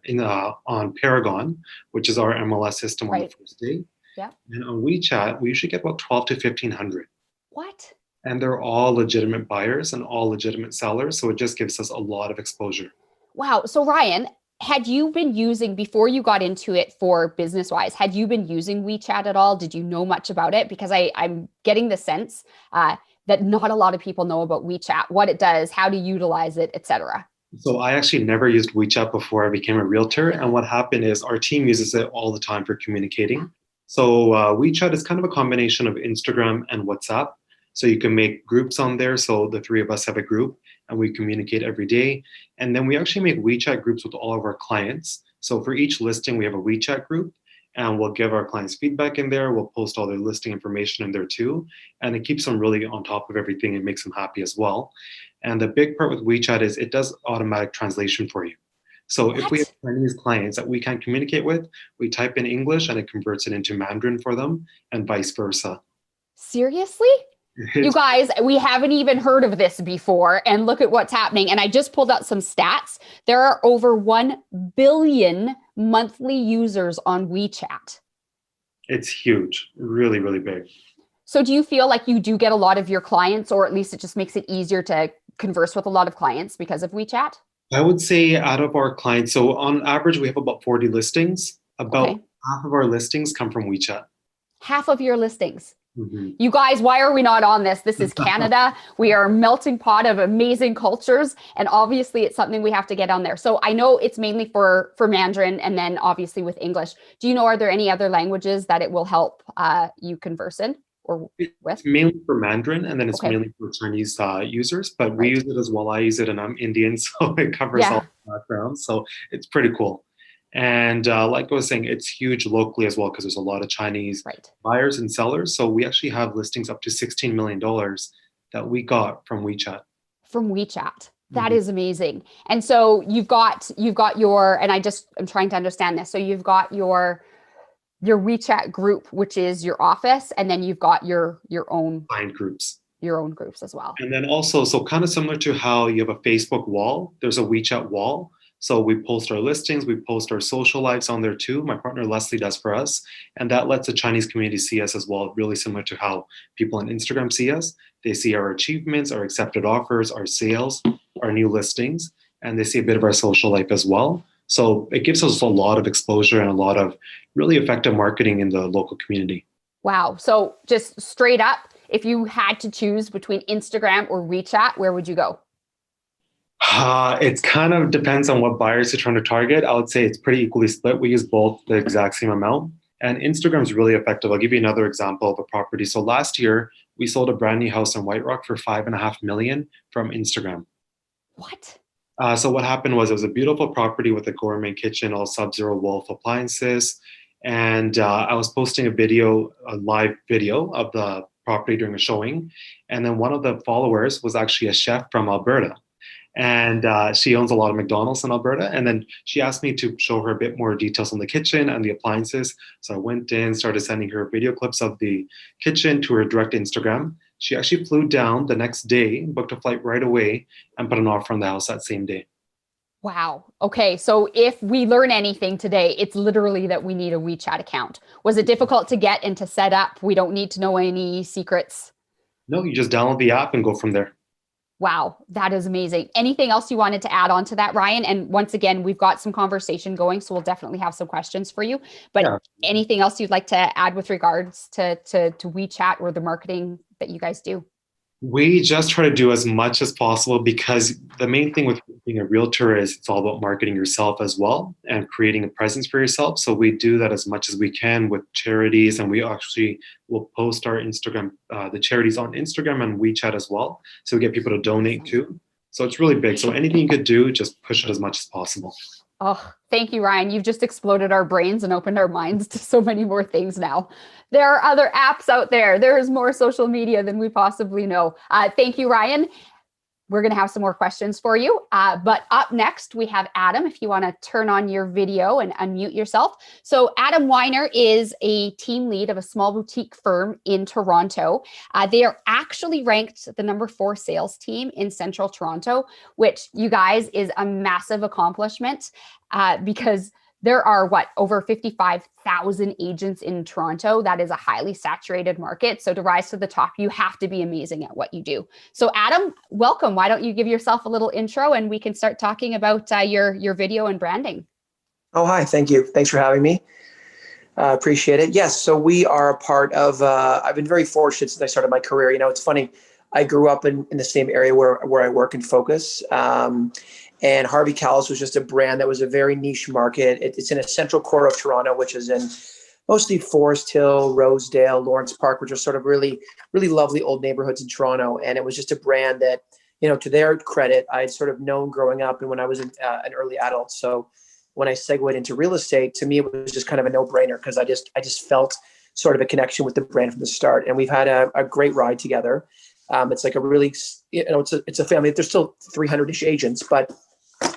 S4: Paragon, which is our MLS system on the first day.
S2: Yeah.
S4: And on Wechat, we usually get about 12 to 1,500.
S2: What?
S4: And they're all legitimate buyers and all legitimate sellers. So it just gives us a lot of exposure.
S2: Wow. So Ryan, had you been using, before you got into it for business-wise, had you been using Wechat at all? Did you know much about it? Because I'm getting the sense that not a lot of people know about Wechat, what it does, how to utilize it, etc.
S4: So I actually never used Wechat before I became a realtor. And what happened is our team uses it all the time for communicating. So Wechat is kind of a combination of Instagram and WhatsApp. So you can make groups on there. So the three of us have a group and we communicate every day. And then we actually make Wechat groups with all of our clients. So for each listing, we have a Wechat group, and we'll give our clients feedback in there. We'll post all their listing information in there too. And it keeps them really on top of everything and makes them happy as well. And the big part with Wechat is it does automatic translation for you. So if we have Chinese clients that we can't communicate with, we type in English and it converts it into Mandarin for them, and vice versa.
S2: Seriously? You guys, we haven't even heard of this before, and look at what's happening. And I just pulled out some stats. There are over 1 billion monthly users on Wechat.
S4: It's huge, really, really big.
S2: So do you feel like you do get a lot of your clients, or at least it just makes it easier to converse with a lot of clients because of Wechat?
S4: I would say out of our clients, so on average, we have about 40 listings. About half of our listings come from Wechat.
S2: Half of your listings.
S4: Mm-hmm.
S2: You guys, why are we not on this? This is Canada. We are a melting pot of amazing cultures. And obviously it's something we have to get on there. So I know it's mainly for Mandarin and then obviously with English. Do you know, are there any other languages that it will help you converse in or with?
S4: It's mainly for Mandarin, and then it's mainly for Chinese users, but we use it as well. I use it and I'm Indian, so it covers all the backgrounds. So it's pretty cool. And like I was saying, it's huge locally as well because there's a lot of Chinese buyers and sellers. So we actually have listings up to $16 million that we got from Wechat.
S2: From Wechat. That is amazing. And so you've got your, and I'm trying to understand this. So you've got your Wechat group, which is your office, and then you've got your own
S4: client groups.
S2: Your own groups as well.
S4: And then also, so kind of similar to how you have a Facebook wall, there's a Wechat wall. So we post our listings, we post our social lives on there too. My partner Leslie does for us. And that lets the Chinese community see us as well, really similar to how people on Instagram see us. They see our achievements, our accepted offers, our sales, our new listings, and they see a bit of our social life as well. So it gives us a lot of exposure and a lot of really effective marketing in the local community.
S2: Wow. So just straight up, if you had to choose between Instagram or Wechat, where would you go?
S4: It kind of depends on what buyers you're trying to target. I would say it's pretty equally split. We use both the exact same amount. And Instagram is really effective. I'll give you another example of a property. So last year, we sold a brand new house in White Rock for $5.5 million from Instagram.
S2: What?
S4: So what happened was it was a beautiful property with a gourmet kitchen, all Sub-Zero Wolf appliances. And I was posting a live video of the property during a showing. And then one of the followers was actually a chef from Alberta. And she owns a lot of McDonald's in Alberta. And then she asked me to show her a bit more details on the kitchen and the appliances. So I went in, started sending her video clips of the kitchen to her direct Instagram. She actually flew down the next day, booked a flight right away, and put an offer on the house that same day.
S2: Wow. Okay. So if we learn anything today, it's literally that we need a Wechat account. Was it difficult to get and to set up? We don't need to know any secrets.
S4: No, you just download the app and go from there.
S2: Wow, that is amazing. Anything else you wanted to add on to that, Ryan? And once again, we've got some conversation going, so we'll definitely have some questions for you. But anything else you'd like to add with regards to Wechat or the marketing that you guys do?
S4: We just try to do as much as possible because the main thing with being a realtor is it's all about marketing yourself as well and creating a presence for yourself. So we do that as much as we can with charities, and we actually will post our Instagram, the charities on Instagram and WeChat as well. So we get people to donate too. So it's really big. So anything you could do, just push it as much as possible.
S2: Oh, thank you, Ryan. You've just exploded our brains and opened our minds to so many more things now. There are other apps out there. There is more social media than we possibly know. Thank you, Ryan. We're going to have some more questions for you. But up next, we have Adam, if you want to turn on your video and unmute yourself. So Adam Weiner is a team lead of a small boutique firm in Toronto. They are actually ranked the #4 sales team in Central Toronto, which, you guys, is a massive accomplishment because there are over 55,000 agents in Toronto. That is a highly saturated market. So to rise to the top, you have to be amazing at what you do. So Adam, welcome. Why don't you give yourself a little intro and we can start talking about your video and branding.
S5: Oh, hi. Thank you. Thanks for having me. Appreciate it. Yes. So we are a part of, I've been very fortunate since I started my career. You know, it's funny. I grew up in the same area where I work and focus. And Harvey Kalles was just a brand that was a very niche market. It's in a central core of Toronto, which is in mostly Forest Hill, Rosedale, Lawrence Park, which are sort of really, really lovely old neighborhoods in Toronto. And it was just a brand that, you know, to their credit, I had sort of known growing up and when I was an early adult. So when I segued into real estate, to me, it was just kind of a no-brainer because I just felt sort of a connection with the brand from the start. And we've had a great ride together. It's like a really, you know, it's a family. There's still 300-ish agents, but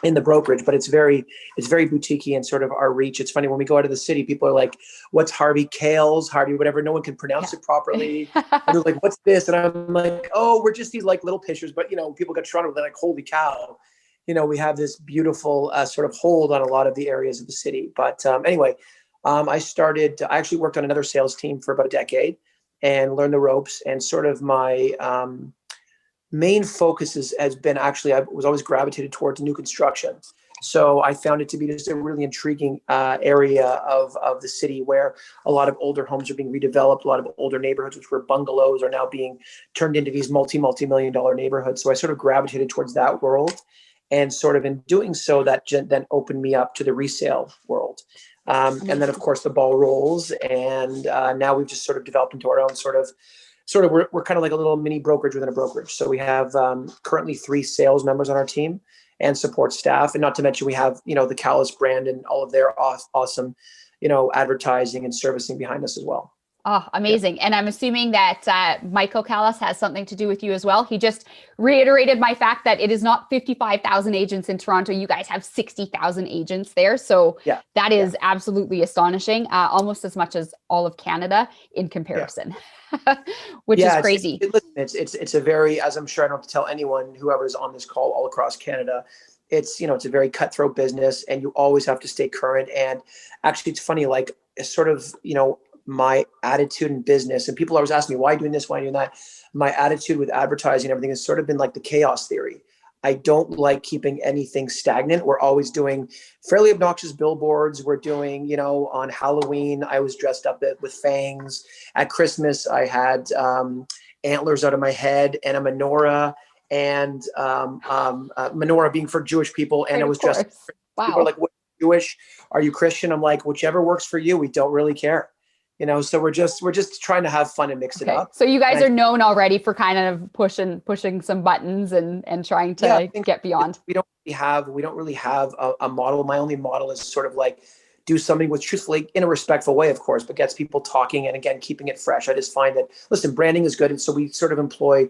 S5: in the brokerage, but it's very boutiquey and sort of our reach. It's funny when we go out of the city, people are like, "What's Harvey Kalles, Harvey, whatever." No one can pronounce it properly. And they're like, "What's this?" And I'm like, "Oh, we're just these like little pictures." But you know, people got Toronto, they're like, "Holy cow!" You know, we have this beautiful sort of hold on a lot of the areas of the city. But anyway, I actually worked on another sales team for about a decade and learned the ropes. And sort of my main focus has been actually, I was always gravitated towards new construction. So I found it to be just a really intriguing area of the city where a lot of older homes are being redeveloped. A lot of older neighborhoods, which were bungalows, are now being turned into these multi-million-dollar neighborhoods. So I sort of gravitated towards that world. And sort of in doing so, that then opened me up to the resale world. And then, of course, the ball rolls. And now we've just sort of developed into our own we're kind of like a little mini brokerage within a brokerage. So we have currently 3 sales members on our team and support staff. And not to mention we have, you know, the Kalles brand and all of their awesome, you know, advertising and servicing behind us as well.
S2: Oh, amazing. Yeah. And I'm assuming that Michael Kalles has something to do with you as well. He just reiterated my fact that it is not 55,000 agents in Toronto. You guys have 60,000 agents there. So that is absolutely astonishing, almost as much as all of Canada in comparison, which is crazy.
S5: It's a very, as I'm sure I don't have to tell anyone, whoever's on this call all across Canada, it's, you know, it's a very cutthroat business and you always have to stay current. And actually it's funny, like it's sort of, you know, my attitude in business, and people always ask me, why are you doing this? Why are you doing that? My attitude with advertising and everything has sort of been like the chaos theory. I don't like keeping anything stagnant. We're always doing fairly obnoxious billboards. We're doing, you know, on Halloween, I was dressed up with fangs. At Christmas, I had antlers out of my head and a menorah, and menorah being for Jewish people. And I was dressed.
S2: Wow.
S5: People are like, what, Jewish? Are you Christian? I'm like, whichever works for you. We don't really care. You know, so we're just trying to have fun and mix it up.
S2: So you guys are known already for kind of pushing some buttons and trying to get beyond.
S5: We don't really have a model. My only model is sort of like do something with truthfully in a respectful way, of course, but gets people talking and again keeping it fresh. I just find that listen, branding is good, and so we sort of employ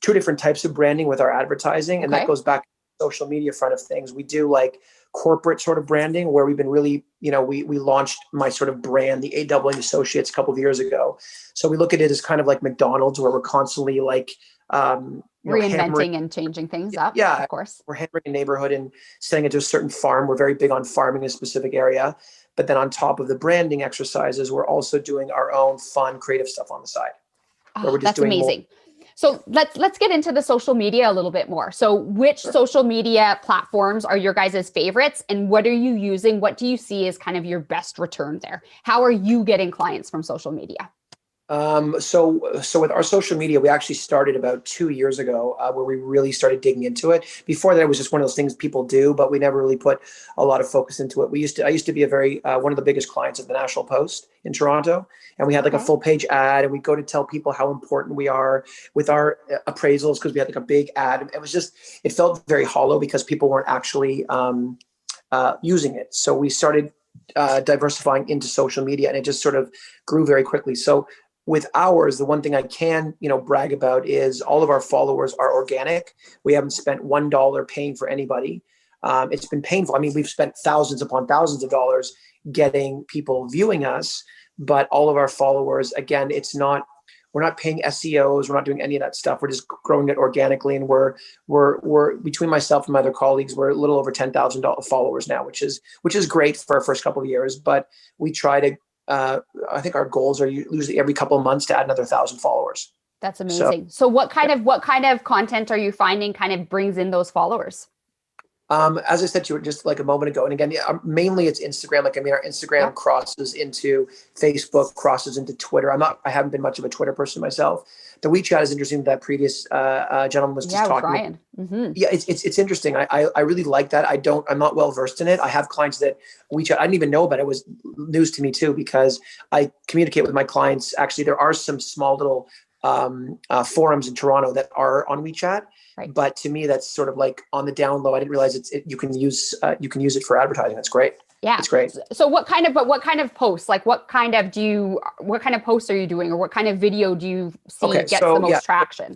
S5: 2 different types of branding with our advertising, and that goes back to the social media front of things. We do like corporate sort of branding where we've been really, you know, we launched my sort of brand, the A. Associates, a couple of years ago. So we look at it as kind of like McDonald's, where we're constantly like
S2: reinventing and changing things up.
S5: Yeah,
S2: of course.
S5: We're hammering a neighborhood and sending it to a certain farm. We're very big on farming in a specific area. But then on top of the branding exercises, we're also doing our own fun, creative stuff on the side.
S2: Oh, that's amazing. So let's get into the social media a little bit more. So which social media platforms are your guys' favorites, and what are you using? What do you see as kind of your best return there? How are you getting clients from social media?
S5: So with our social media, we actually started about 2 years ago, where we really started digging into it. Before that, it was just one of those things people do, but we never really put a lot of focus into it. I used to be a very, one of the biggest clients of the National Post in Toronto, and we had like a full page ad, and we go to tell people how important we are with our appraisals, because we had like a big ad. It felt very hollow because people weren't actually using it. So we started diversifying into social media, and it just sort of grew very quickly. So with ours, the one thing I can, brag about is all of our followers are organic. We haven't spent $1 paying for anybody. It's been painful. I mean, we've spent thousands upon thousands of dollars getting people viewing us, but all of our followers, again, we're not paying SEOs. We're not doing any of that stuff. We're just growing it organically. And we're between myself and my other colleagues, we're a little over 10,000 followers now, which is great for our first couple of years. But we try to, I think our goals are usually every couple of months to add another 1,000 followers.
S2: That's amazing. So what kind of content are you finding kind of brings in those followers?
S5: As I said to you just like a moment ago, and again, mainly it's Instagram. Our Instagram crosses into Facebook, crosses into Twitter. I haven't been much of a Twitter person myself. The WeChat is interesting. That previous gentleman was just talking.
S2: Ryan. Mm-hmm.
S5: Yeah, it's interesting. I really like that. I'm not well versed in it. I have clients that WeChat, I didn't even know about it. It was news to me too, because I communicate with my clients. Actually, there are some small little forums in Toronto that are on WeChat. Right. But to me, that's sort of like on the down low. I didn't realize you can use it for advertising. That's great. Yeah, it's great.
S2: So what kind of posts? Like what kind of posts are you doing, or what kind of video do you see gets the most traction?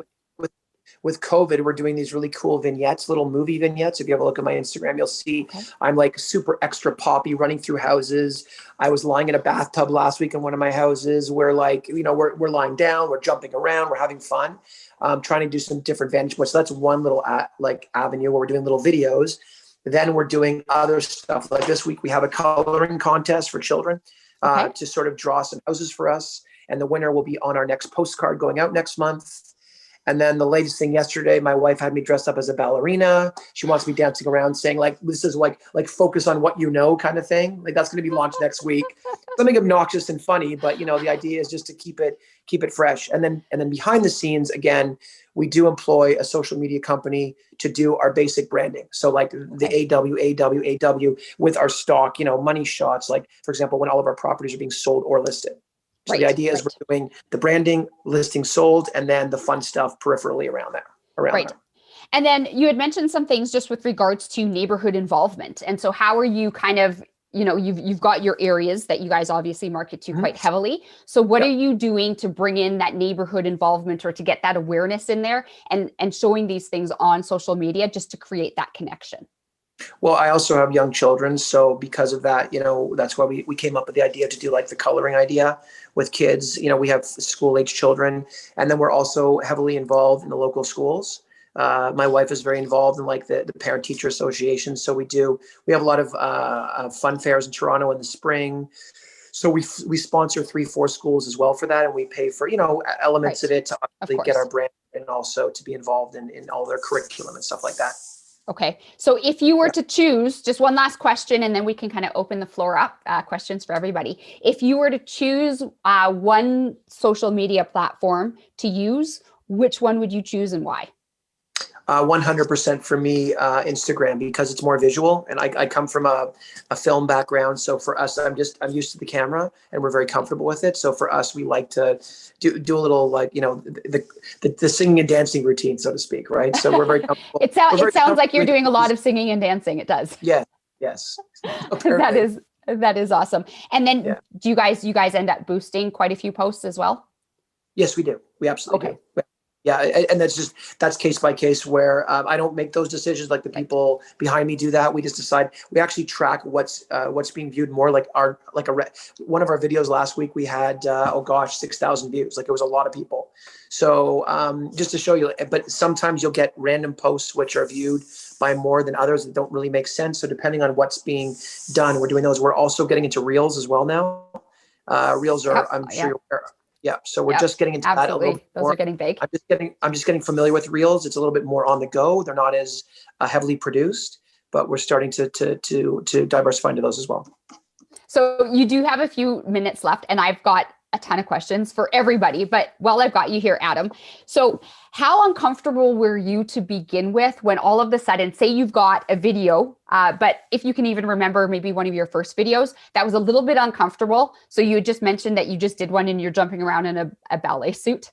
S5: With COVID, we're doing these really cool vignettes, little movie vignettes. If you have a look at my Instagram, you'll see I'm like super extra poppy running through houses. I was lying in a bathtub last week in one of my houses where we're lying down, we're jumping around, we're having fun, trying to do some different vantage points. So that's one little avenue where we're doing little videos. Then we're doing other stuff. Like this week, we have a coloring contest for children to sort of draw some houses for us. And the winner will be on our next postcard going out next month. And then the latest thing yesterday, my wife had me dressed up as a ballerina. She wants me dancing around saying this is like focus on what you know kind of thing. Like that's going to be launched next week. Something obnoxious and funny, but the idea is just to keep it fresh. And then behind the scenes, again, we do employ a social media company to do our basic branding. So like the AW with our stock, money shots, like for example, when all of our properties are being sold or listed. So the idea is we're doing the branding, listing sold, and then the fun stuff peripherally around there.
S2: And then you had mentioned some things just with regards to neighborhood involvement. And so how are you kind of, you've got your areas that you guys obviously market to quite heavily. So what are you doing to bring in that neighborhood involvement, or to get that awareness in there and showing these things on social media just to create that connection?
S5: Well, I also have young children. So because of that, that's why we came up with the idea to do like the coloring idea with kids. We have school age children, and then we're also heavily involved in the local schools. My wife is very involved in like the parent teacher association. So we have a lot of fun fairs in Toronto in the spring. So we sponsor 3-4 schools as well for that. And we pay for, elements of it to obviously get our brand, and also to be involved in all their curriculum and stuff like that.
S2: Okay. So if you were to choose, just one last question, and then we can kind of open the floor up, questions for everybody. If you were to choose one social media platform to use, which one would you choose and why?
S5: 100% for me, Instagram, because it's more visual, and I come from a film background. So for us, I'm used to the camera, and we're very comfortable with it. So for us, we like to do a little the singing and dancing routine, so to speak, right? So we're very comfortable.
S2: It sounds like you're doing a lot of singing and dancing. It does.
S5: Yeah. Yes.
S2: That is awesome. And then do you guys end up boosting quite a few posts as well?
S5: Yes, we do. We absolutely do. Yeah, and that's case by case, where I don't make those decisions. Like the people behind me do that. We just decide. We actually track what's being viewed more. Like one of our videos last week, we had 6,000 views. Like it was a lot of people. So just to show you, but sometimes you'll get random posts which are viewed by more than others that don't really make sense. So depending on what's being done, we're doing those. We're also getting into Reels as well now. Reels are, I'm sure you're aware. Yeah, so we're just getting into that a little bit more.
S2: Those are getting big.
S5: I'm just getting familiar with Reels. It's a little bit more on the go. They're not as heavily produced, but we're starting to diversify into those as well.
S2: So you do have a few minutes left, and I've got a ton of questions for everybody, but while I've got you here, Adam, so how uncomfortable were you to begin with when all of a sudden, say you've got a video, but if you can even remember maybe one of your first videos, that was a little bit uncomfortable. So you just mentioned that you just did one and you're jumping around in a ballet suit.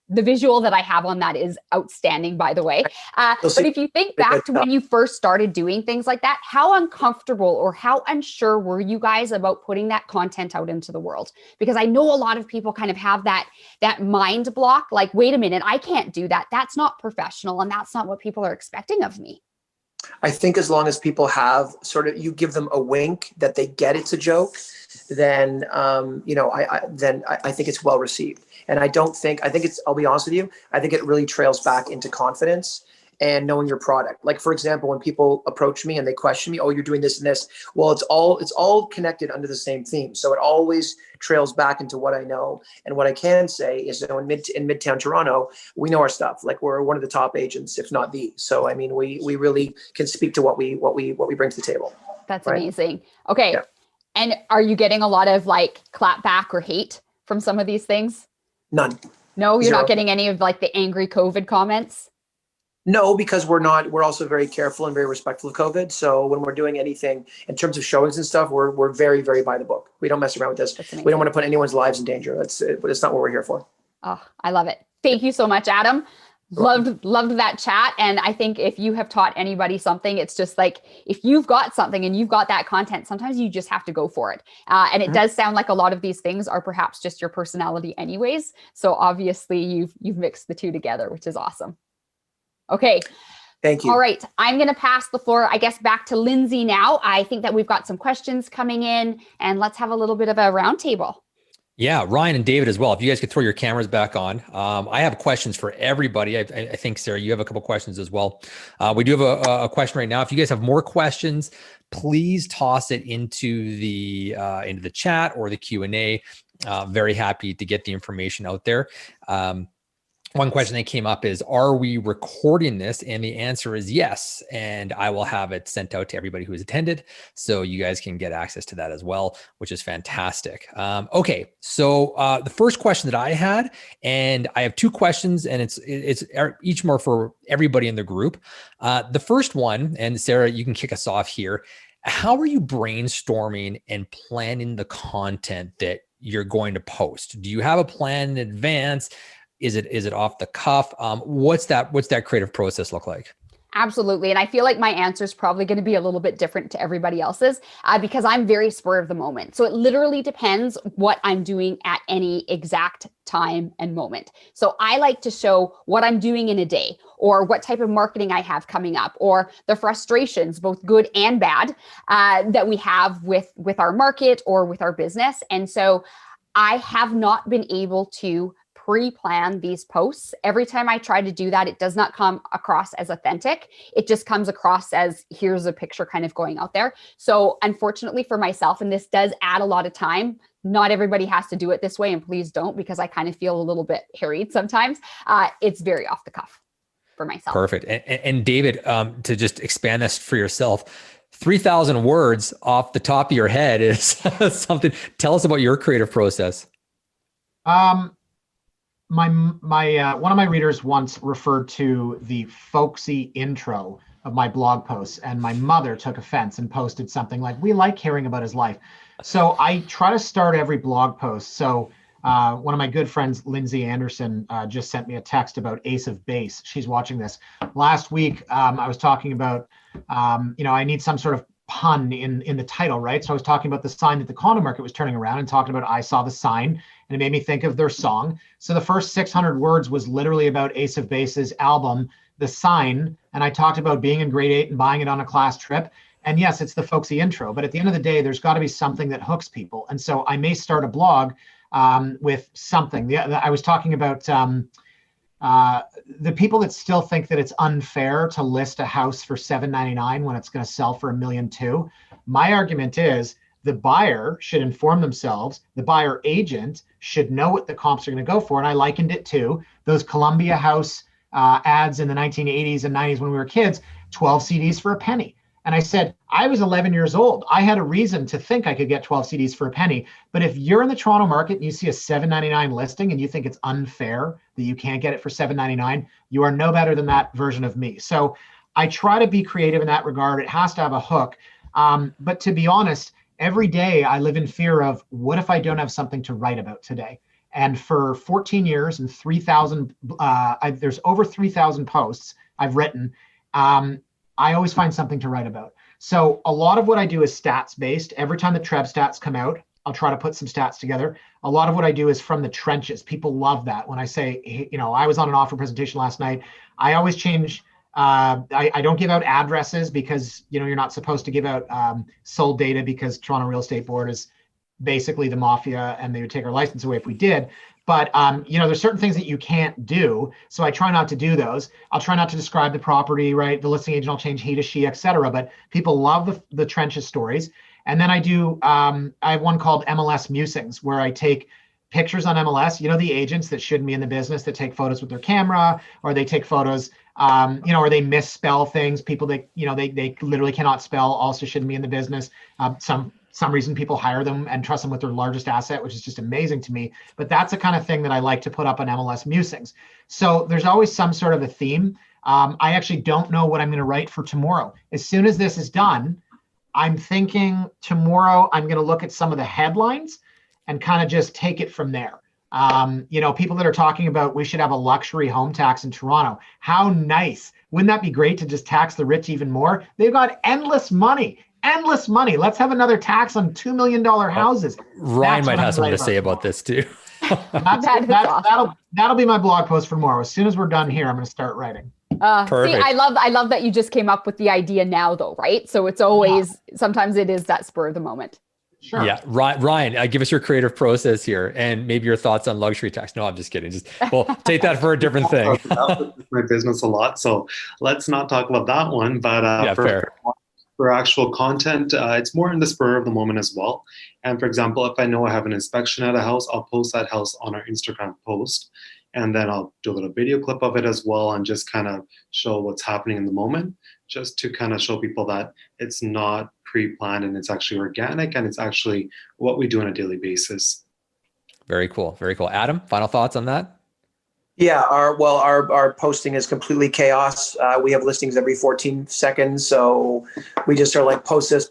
S2: The visual that I have on that is outstanding, by the way. But if you think back to when you first started doing things like that, how uncomfortable or how unsure were you guys about putting that content out into the world? Because I know a lot of people kind of have that mind block, like, wait a minute, I can't do that. That's not professional. And that's not what people are expecting of me.
S5: I think as long as people have you give them a wink that they get it's a joke, then I think it's well received. And I think I'll be honest with you, I think it really trails back into confidence and knowing your product. Like, for example, when people approach me and they question me, oh, you're doing this and this. Well, it's all connected under the same theme. So it always trails back into what I know. And what I can say is that in Midtown Toronto, we know our stuff. Like, we're one of the top agents, if not the. So, I mean, we really can speak to what we bring to the table.
S2: That's
S5: right?
S2: Amazing. Okay. Yeah. And are you getting a lot of like clap back or hate from some of these things?
S5: None.
S2: No, you're
S5: Zero.
S2: Not getting any of like the angry COVID comments?
S5: No, because we're also very careful and very respectful of COVID. So when we're doing anything in terms of showings and stuff, we're very, very by the book. We don't mess around with this. We don't want to put anyone's lives in danger. It's not what we're here for.
S2: Oh, I love it. Thank you so much, Adam. Loved that chat. And I think if you have taught anybody something, it's just like, if you've got something and you've got that content, sometimes you just have to go for it. And it does sound like a lot of these things are perhaps just your personality anyways. So obviously you've mixed the two together, which is awesome. Okay.
S5: Thank you.
S2: All right. I'm going to pass the floor, I guess, back to Lindsay now. I think that we've got some questions coming in, and let's have a little bit of a roundtable.
S1: Yeah, Ryan and David as well. If you guys could throw your cameras back on. I have questions for everybody. I think, Sarah, you have a couple questions as well. We do have a question right now. If you guys have more questions, please toss it into the chat or the Q&A. Very happy to get the information out there. One question that came up is, are we recording this? And the answer is yes. And I will have it sent out to everybody who has attended, so you guys can get access to that as well, which is fantastic. Okay, so the first question that I had, and I have two questions, and it's each more for everybody in the group. The first one, and Sarah, you can kick us off here. How are you brainstorming and planning the content that you're going to post? Do you have a plan in advance? Is it off the cuff? What's that creative process look like?
S2: Absolutely. And I feel like my answer is probably going to be a little bit different to everybody else's because I'm very spur of the moment. So it literally depends what I'm doing at any exact time and moment. So I like to show what I'm doing in a day, or what type of marketing I have coming up, or the frustrations, both good and bad, that we have with our market or with our business. And so I have not been able to pre-plan these posts. Every time I try to do that, it does not come across as authentic. It just comes across as, here's a picture kind of going out there. So unfortunately for myself, and this does add a lot of time, not everybody has to do it this way, and please don't, because I kind of feel a little bit harried sometimes. It's very off the cuff for myself.
S1: Perfect. And David, to just expand this for yourself, 3,000 words off the top of your head is something. Tell us about your creative process.
S3: My one of my readers once referred to the folksy intro of my blog posts, and my mother took offense and posted something like, "We like hearing about his life." So I try to start every blog post. So one of my good friends, Lindsay Anderson, just sent me a text about Ace of Base. She's watching this. Last week, I was talking about, I need some sort of pun in the title, right? So I was talking about the sign that the condo market was turning around, and talking about I Saw the Sign, and it made me think of their song. So the first 600 words was literally about Ace of Base's album, The Sign, and I talked about being in grade 8 and buying it on a class trip. And yes, it's the folksy intro, but at the end of the day, there's got to be something that hooks people. And so I may start a blog with something. I was talking about the people that still think that it's unfair to list a house for $799 when it's going to sell for $1.2 million. My argument is the buyer should inform themselves. The buyer agent should know what the comps are going to go for. And I likened it to those Columbia House ads in the 1980s and 90s when we were kids, 12 CDs for a penny. And I said, I was 11 years old. I had a reason to think I could get 12 CDs for a penny. But if you're in the Toronto market and you see a $7.99 listing and you think it's unfair that you can't get it for $7.99, you are no better than that version of me. So I try to be creative in that regard. It has to have a hook. But to be honest, every day I live in fear of, what if I don't have something to write about today? And for 14 years and 3,000, there's over 3,000 posts I've written. I always find something to write about. So a lot of what I do is stats based. Every time the Trev stats come out, I'll try to put some stats together. A lot of what I do is from the trenches. People love that. When I say, you know, I was on an offer presentation last night, I always change. I don't give out addresses because, you know, you're not supposed to give out sold data, because Toronto Real Estate Board is basically the mafia and they would take our license away if we did. But, you know, there's certain things that you can't do. So I try not to do those. I'll try not to describe the property, right? The listing agent will change he to she, et cetera. But people love the trenches stories. And then I do, I have one called MLS Musings, where I take pictures on MLS, you know, the agents that shouldn't be in the business that take photos with their camera, or they take photos, you know, or they misspell things. People that, you know, they literally cannot spell also shouldn't be in the business. Some reason people hire them and trust them with their largest asset, which is just amazing to me. But that's the kind of thing that I like to put up on MLS Musings. So there's always some sort of a theme. I actually don't know what I'm going to write for tomorrow. As soon as this is done, I'm thinking tomorrow I'm going to look at some of the headlines and kind of just take it from there. You know, people that are talking about we should have a luxury home tax in Toronto. How nice. Wouldn't that be great to just tax the rich even more? They've got endless money. Endless money. Let's have another tax on $2 million houses.
S1: Ryan might have something to say about this too.
S2: Awesome.
S3: That'll be my blog post for tomorrow. As soon as we're done here, I'm going to start writing.
S2: See, I love that you just came up with the idea now, though, right? So it's always, sometimes it is that spur of the moment.
S3: Sure.
S1: Yeah. Ryan, give us your creative process here and maybe your thoughts on luxury tax. No, I'm just kidding. We'll take that for a different thing.
S4: My business a lot. So let's not talk about that one. But
S1: fair.
S4: For actual content, it's more in the spur of the moment as well. And for example, if I know I have an inspection at a house, I'll post that house on our Instagram post. And then I'll do a little video clip of it as well and just kind of show what's happening in the moment, just to kind of show people that it's not pre-planned and it's actually organic and it's actually what we do on a daily basis.
S1: Very cool. Very cool. Adam, final thoughts on that?
S5: Yeah, our posting is completely chaos. We have listings every 14 seconds. So we just are like, post this.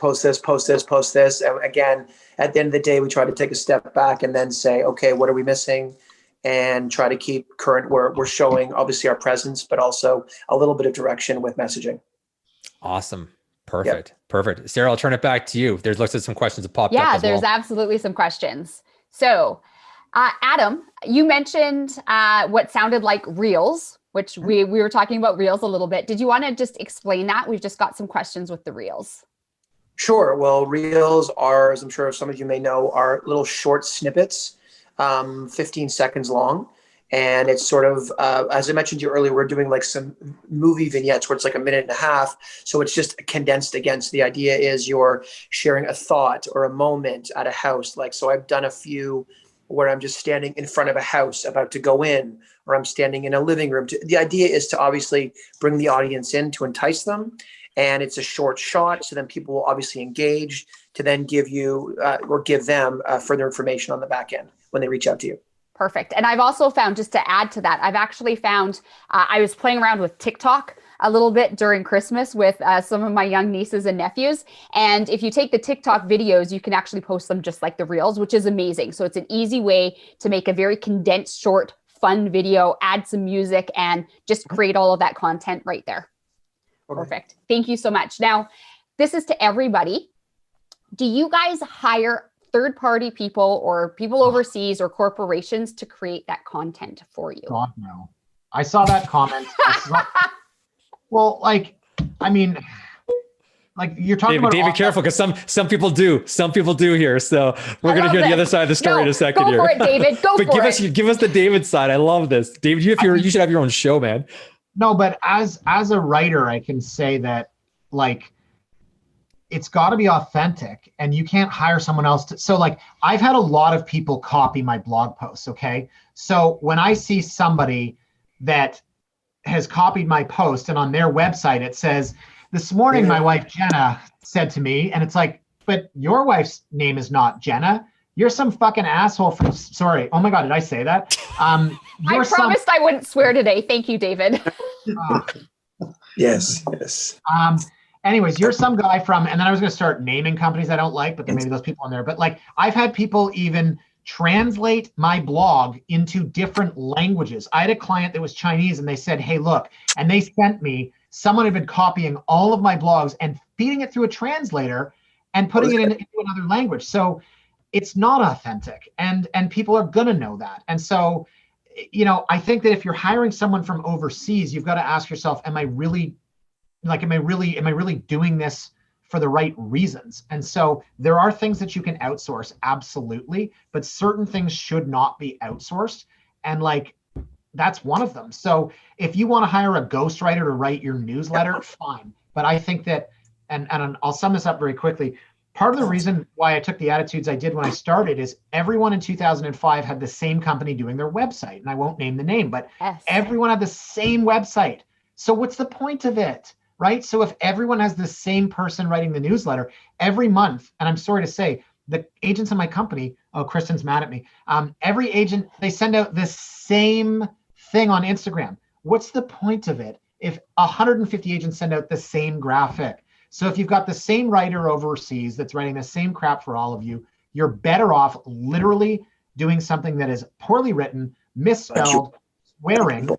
S5: And again, at the end of the day, we try to take a step back and then say, okay, what are we missing? And try to keep current. We're showing obviously our presence, but also a little bit of direction with messaging.
S1: Awesome. Perfect. Yep. Perfect. Sarah, I'll turn it back to you. There's looks like some questions that popped up.
S2: Yeah, there's absolutely some questions. So Adam, you mentioned what sounded like reels, which we were talking about reels a little bit. Did you want to just explain that? We've just got some questions with the reels.
S5: Sure. Well, reels are, as I'm sure some of you may know, are little short snippets, 15 seconds long. And it's sort of, as I mentioned to you earlier, we're doing like some movie vignettes where it's like a minute and a half. So it's just condensed against. The idea is you're sharing a thought or a moment at a house. Like, so I've done a few where I'm just standing in front of a house about to go in, or I'm standing in a living room. The idea is to obviously bring the audience in to entice them. And it's a short shot. So then people will obviously engage to then give you or give them further information on the back end when they reach out to you.
S2: Perfect. And I've also found, just to add to that, I've actually found, I was playing around with TikTok a little bit during Christmas with some of my young nieces and nephews. And if you take the TikTok videos, you can actually post them just like the reels, which is amazing. So it's an easy way to make a very condensed, short, fun video, add some music, and just create all of that content right there. Okay. Perfect. Thank you so much. Now, this is to everybody. Do you guys hire third-party people or people overseas or corporations to create that content for you?
S3: God, no. I saw that comment. Well, like, I mean, like you're talking about
S1: David, careful, because some people do. Some people do here. So we're going to hear the other side of the story in a second here.
S2: Go for it, David. Go for it.
S1: Give us the David side. I love this. David, you should have your own show, man.
S3: No, but as a writer, I can say that, like, it's got to be authentic, and you can't hire someone else to. So like, I've had a lot of people copy my blog posts. Okay. So when I see somebody that has copied my post and on their website, it says, This morning,
S5: Yeah.
S3: my wife, Jenna, said to me, and it's like, but your wife's name is not Jenna. You're some fucking asshole from, sorry. Oh my God, did I say that?
S2: I promised I wouldn't swear today. Thank you, David.
S5: Yes.
S3: Anyways, you're some guy from, and then I was going to start naming companies I don't like, but there may be those people on there. But like, I've had people even translate my blog into different languages. I had a client that was Chinese and they said, hey, look, and they sent me, someone had been copying all of my blogs and feeding it through a translator and putting it into another language. So it's not authentic, and people are going to know that. And so, you know, I think that if you're hiring someone from overseas, you've got to ask yourself, am I really doing this for the right reasons? And so there are things that you can outsource, absolutely, but certain things should not be outsourced. And like, that's one of them. So if you want to hire a ghostwriter to write your newsletter, fine. But I think that, and I'll sum this up very quickly. Part of the reason why I took the attitudes I did when I started is everyone in 2005 had the same company doing their website. And I won't name the name, but everyone had the same website. So what's the point of it? Right? So if everyone has the same person writing the newsletter every month, and I'm sorry to say, the agents in my company, oh, Kristen's mad at me. Every agent, they send out the same thing on Instagram. What's the point of it if 150 agents send out the same graphic? So if you've got the same writer overseas that's writing the same crap for all of you, you're better off literally doing something that is poorly written, misspelled, swearing,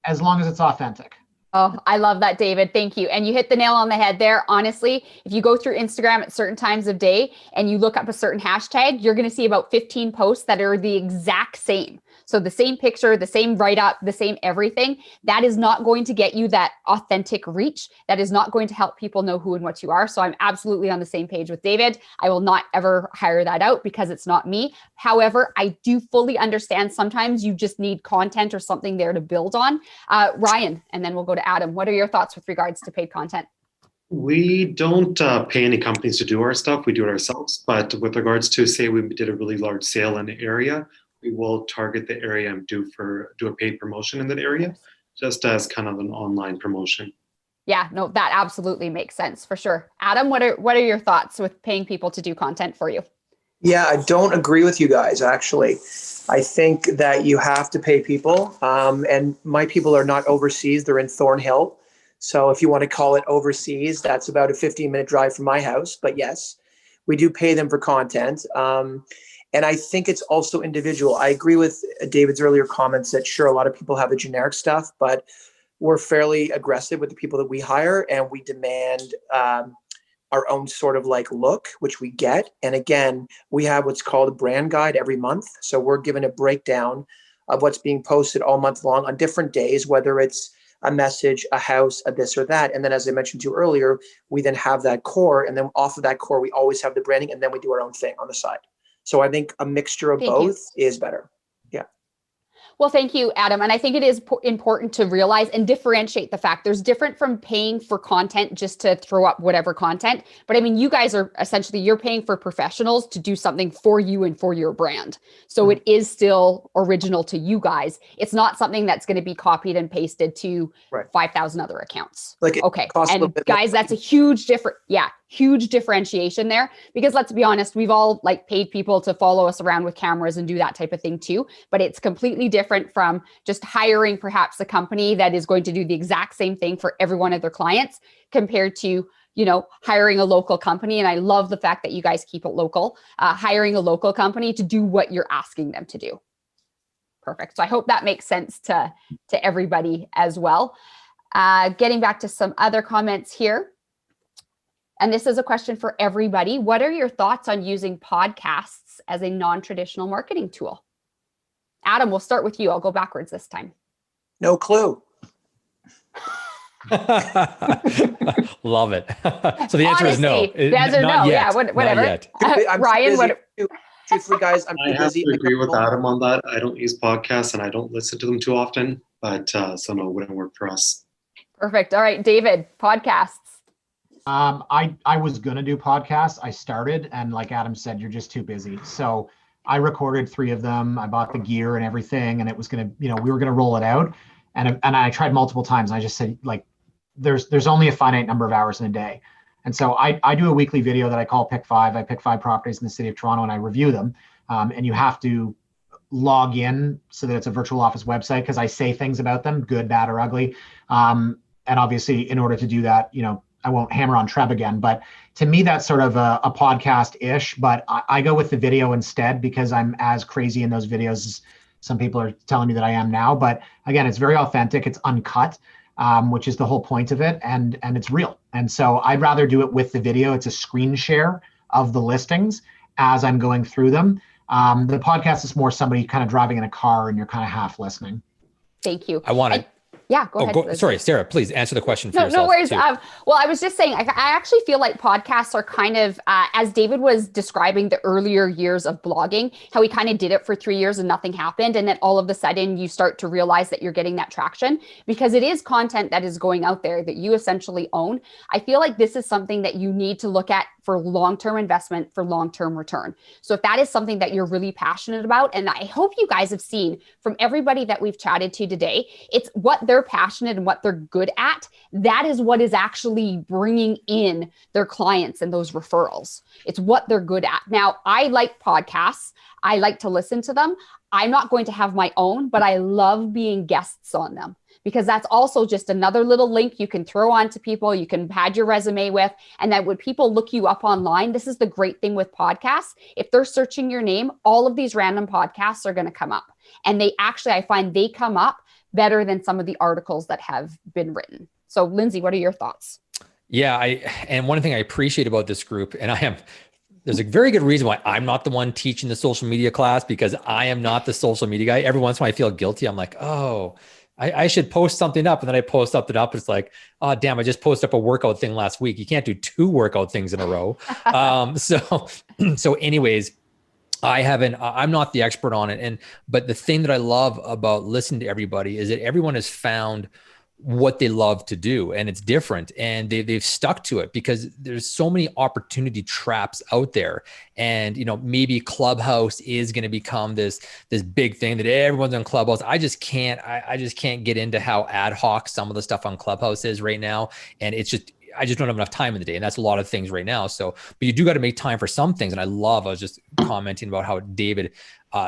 S3: as long as it's authentic.
S2: Oh, I love that, David. Thank you. And you hit the nail on the head there. Honestly, if you go through Instagram at certain times of day and you look up a certain hashtag, you're going to see about 15 posts that are the exact same. So the same picture, the same write-up, the same everything. That is not going to get you that authentic reach. That is not going to help people know who and what you are. So I'm absolutely on the same page with David. I will not ever hire that out because it's not me. However, I do fully understand sometimes you just need content or something there to build on. Ryan, and then we'll go to Adam. What are your thoughts with regards to paid content?
S4: We don't pay any companies to do our stuff. We do it ourselves. But with regards to, say, we did a really large sale in an area, we will target the area and do a paid promotion in that area, just as kind of an online promotion.
S2: Yeah, no, that absolutely makes sense for sure. Adam, what are your thoughts with paying people to do content for you?
S5: Yeah, I don't agree with you guys, actually. I think that you have to pay people. And my people are not overseas. They're in Thornhill. So if you want to call it overseas, that's about a 15-minute drive from my house. But yes, we do pay them for content. And I think it's also individual. I agree with David's earlier comments that sure, a lot of people have the generic stuff, but we're fairly aggressive with the people that we hire, and we demand our own sort of like look, which we get. And again, we have what's called a brand guide every month. So we're given a breakdown of what's being posted all month long on different days, whether it's a message, a house, a this or that. And then as I mentioned to you earlier, we then have that core. And then off of that core, we always have the branding, and then we do our own thing on the side. So I think a mixture of both is better. Yeah.
S2: Well, thank you, Adam. And I think it is important to realize and differentiate the fact there's different from paying for content just to throw up whatever content. But I mean, you guys are essentially, you're paying for professionals to do something for you and for your brand. So it is still original to you guys. It's not something that's going to be copied and pasted to 5,000 other accounts. Okay. And guys, that's a huge huge differentiation there, because let's be honest, we've all like paid people to follow us around with cameras and do that type of thing too. But it's completely different from just hiring perhaps a company that is going to do the exact same thing for every one of their clients compared to, you know, hiring a local company. And I love the fact that you guys keep it local, hiring a local company to do what you're asking them to do. Perfect. So I hope that makes sense to everybody as well. Getting back to some other comments here. And this is a question for everybody. What are your thoughts on using podcasts as a non-traditional marketing tool? Adam, we'll start with you. I'll go backwards this time.
S5: No clue.
S1: Love it. So the answer is no.
S2: The answer is no.
S1: Yet.
S2: Yeah, whatever. Ryan,
S5: truthfully, guys, I'm
S4: I have
S5: busy.
S4: to agree with Adam on that. I don't use podcasts and I don't listen to them too often, but so no, it wouldn't work for us.
S2: Perfect. All right, David, podcasts.
S3: I was going to do podcasts. I started, and like Adam said, you're just too busy. So I recorded 3 of them. I bought the gear and everything, and it was going to, we were going to roll it out. And I tried multiple times. And I just said, like, there's only a finite number of hours in a day. And so I do a weekly video that I call Pick Five. I pick 5 properties in the city of Toronto and I review them. And you have to log in so that it's a virtual office website because I say things about them, good, bad, or ugly. And obviously, in order to do that, I won't hammer on Treb again. But to me, that's sort of a podcast-ish. But I go with the video instead because I'm as crazy in those videos as some people are telling me that I am now. But again, it's very authentic. It's uncut. Which is the whole point of it, and it's real. And so I'd rather do it with the video. It's a screen share of the listings as I'm going through them. The podcast is more somebody kind of driving in a car and you're kind of half listening.
S2: Thank you.
S1: I want to.
S2: Yeah, go ahead.
S1: Sorry, Sarah, please answer the question for yourself.
S2: No worries. Well, I was just saying, I actually feel like podcasts are kind of, as David was describing the earlier years of blogging, how he kind of did it for 3 years and nothing happened. And then all of a sudden you start to realize that you're getting that traction because it is content that is going out there that you essentially own. I feel like this is something that you need to look at for long-term investment, for long-term return. So if that is something that you're really passionate about, and I hope you guys have seen from everybody that we've chatted to today, it's what they're passionate and what they're good at. That is what is actually bringing in their clients and those referrals. It's what they're good at. Now, I like podcasts. I like to listen to them. I'm not going to have my own, but I love being guests on them, because that's also just another little link you can throw on to people, you can pad your resume with, and that when people look you up online, this is the great thing with podcasts. If they're searching your name, all of these random podcasts are going to come up. And I find they come up better than some of the articles that have been written. So Lindsay, what are your thoughts?
S1: Yeah, and one thing I appreciate about this group, and there's a very good reason why I'm not the one teaching the social media class, because I am not the social media guy. Every once in a while I feel guilty. I'm like, oh, I should post something up. And then I post something up. It's like, oh, damn, I just posted up a workout thing last week. You can't do 2 workout things in a row. So anyways, I'm not the expert on it. But the thing that I love about listening to everybody is that everyone has found what they love to do, and it's different, and they've stuck to it because there's so many opportunity traps out there. And maybe Clubhouse is going to become this big thing that everyone's on Clubhouse. I just can't get into how ad hoc some of the stuff on Clubhouse is right now, and I just don't have enough time in the day. And that's a lot of things right now. So, but you do got to make time for some things. And I was just commenting about how David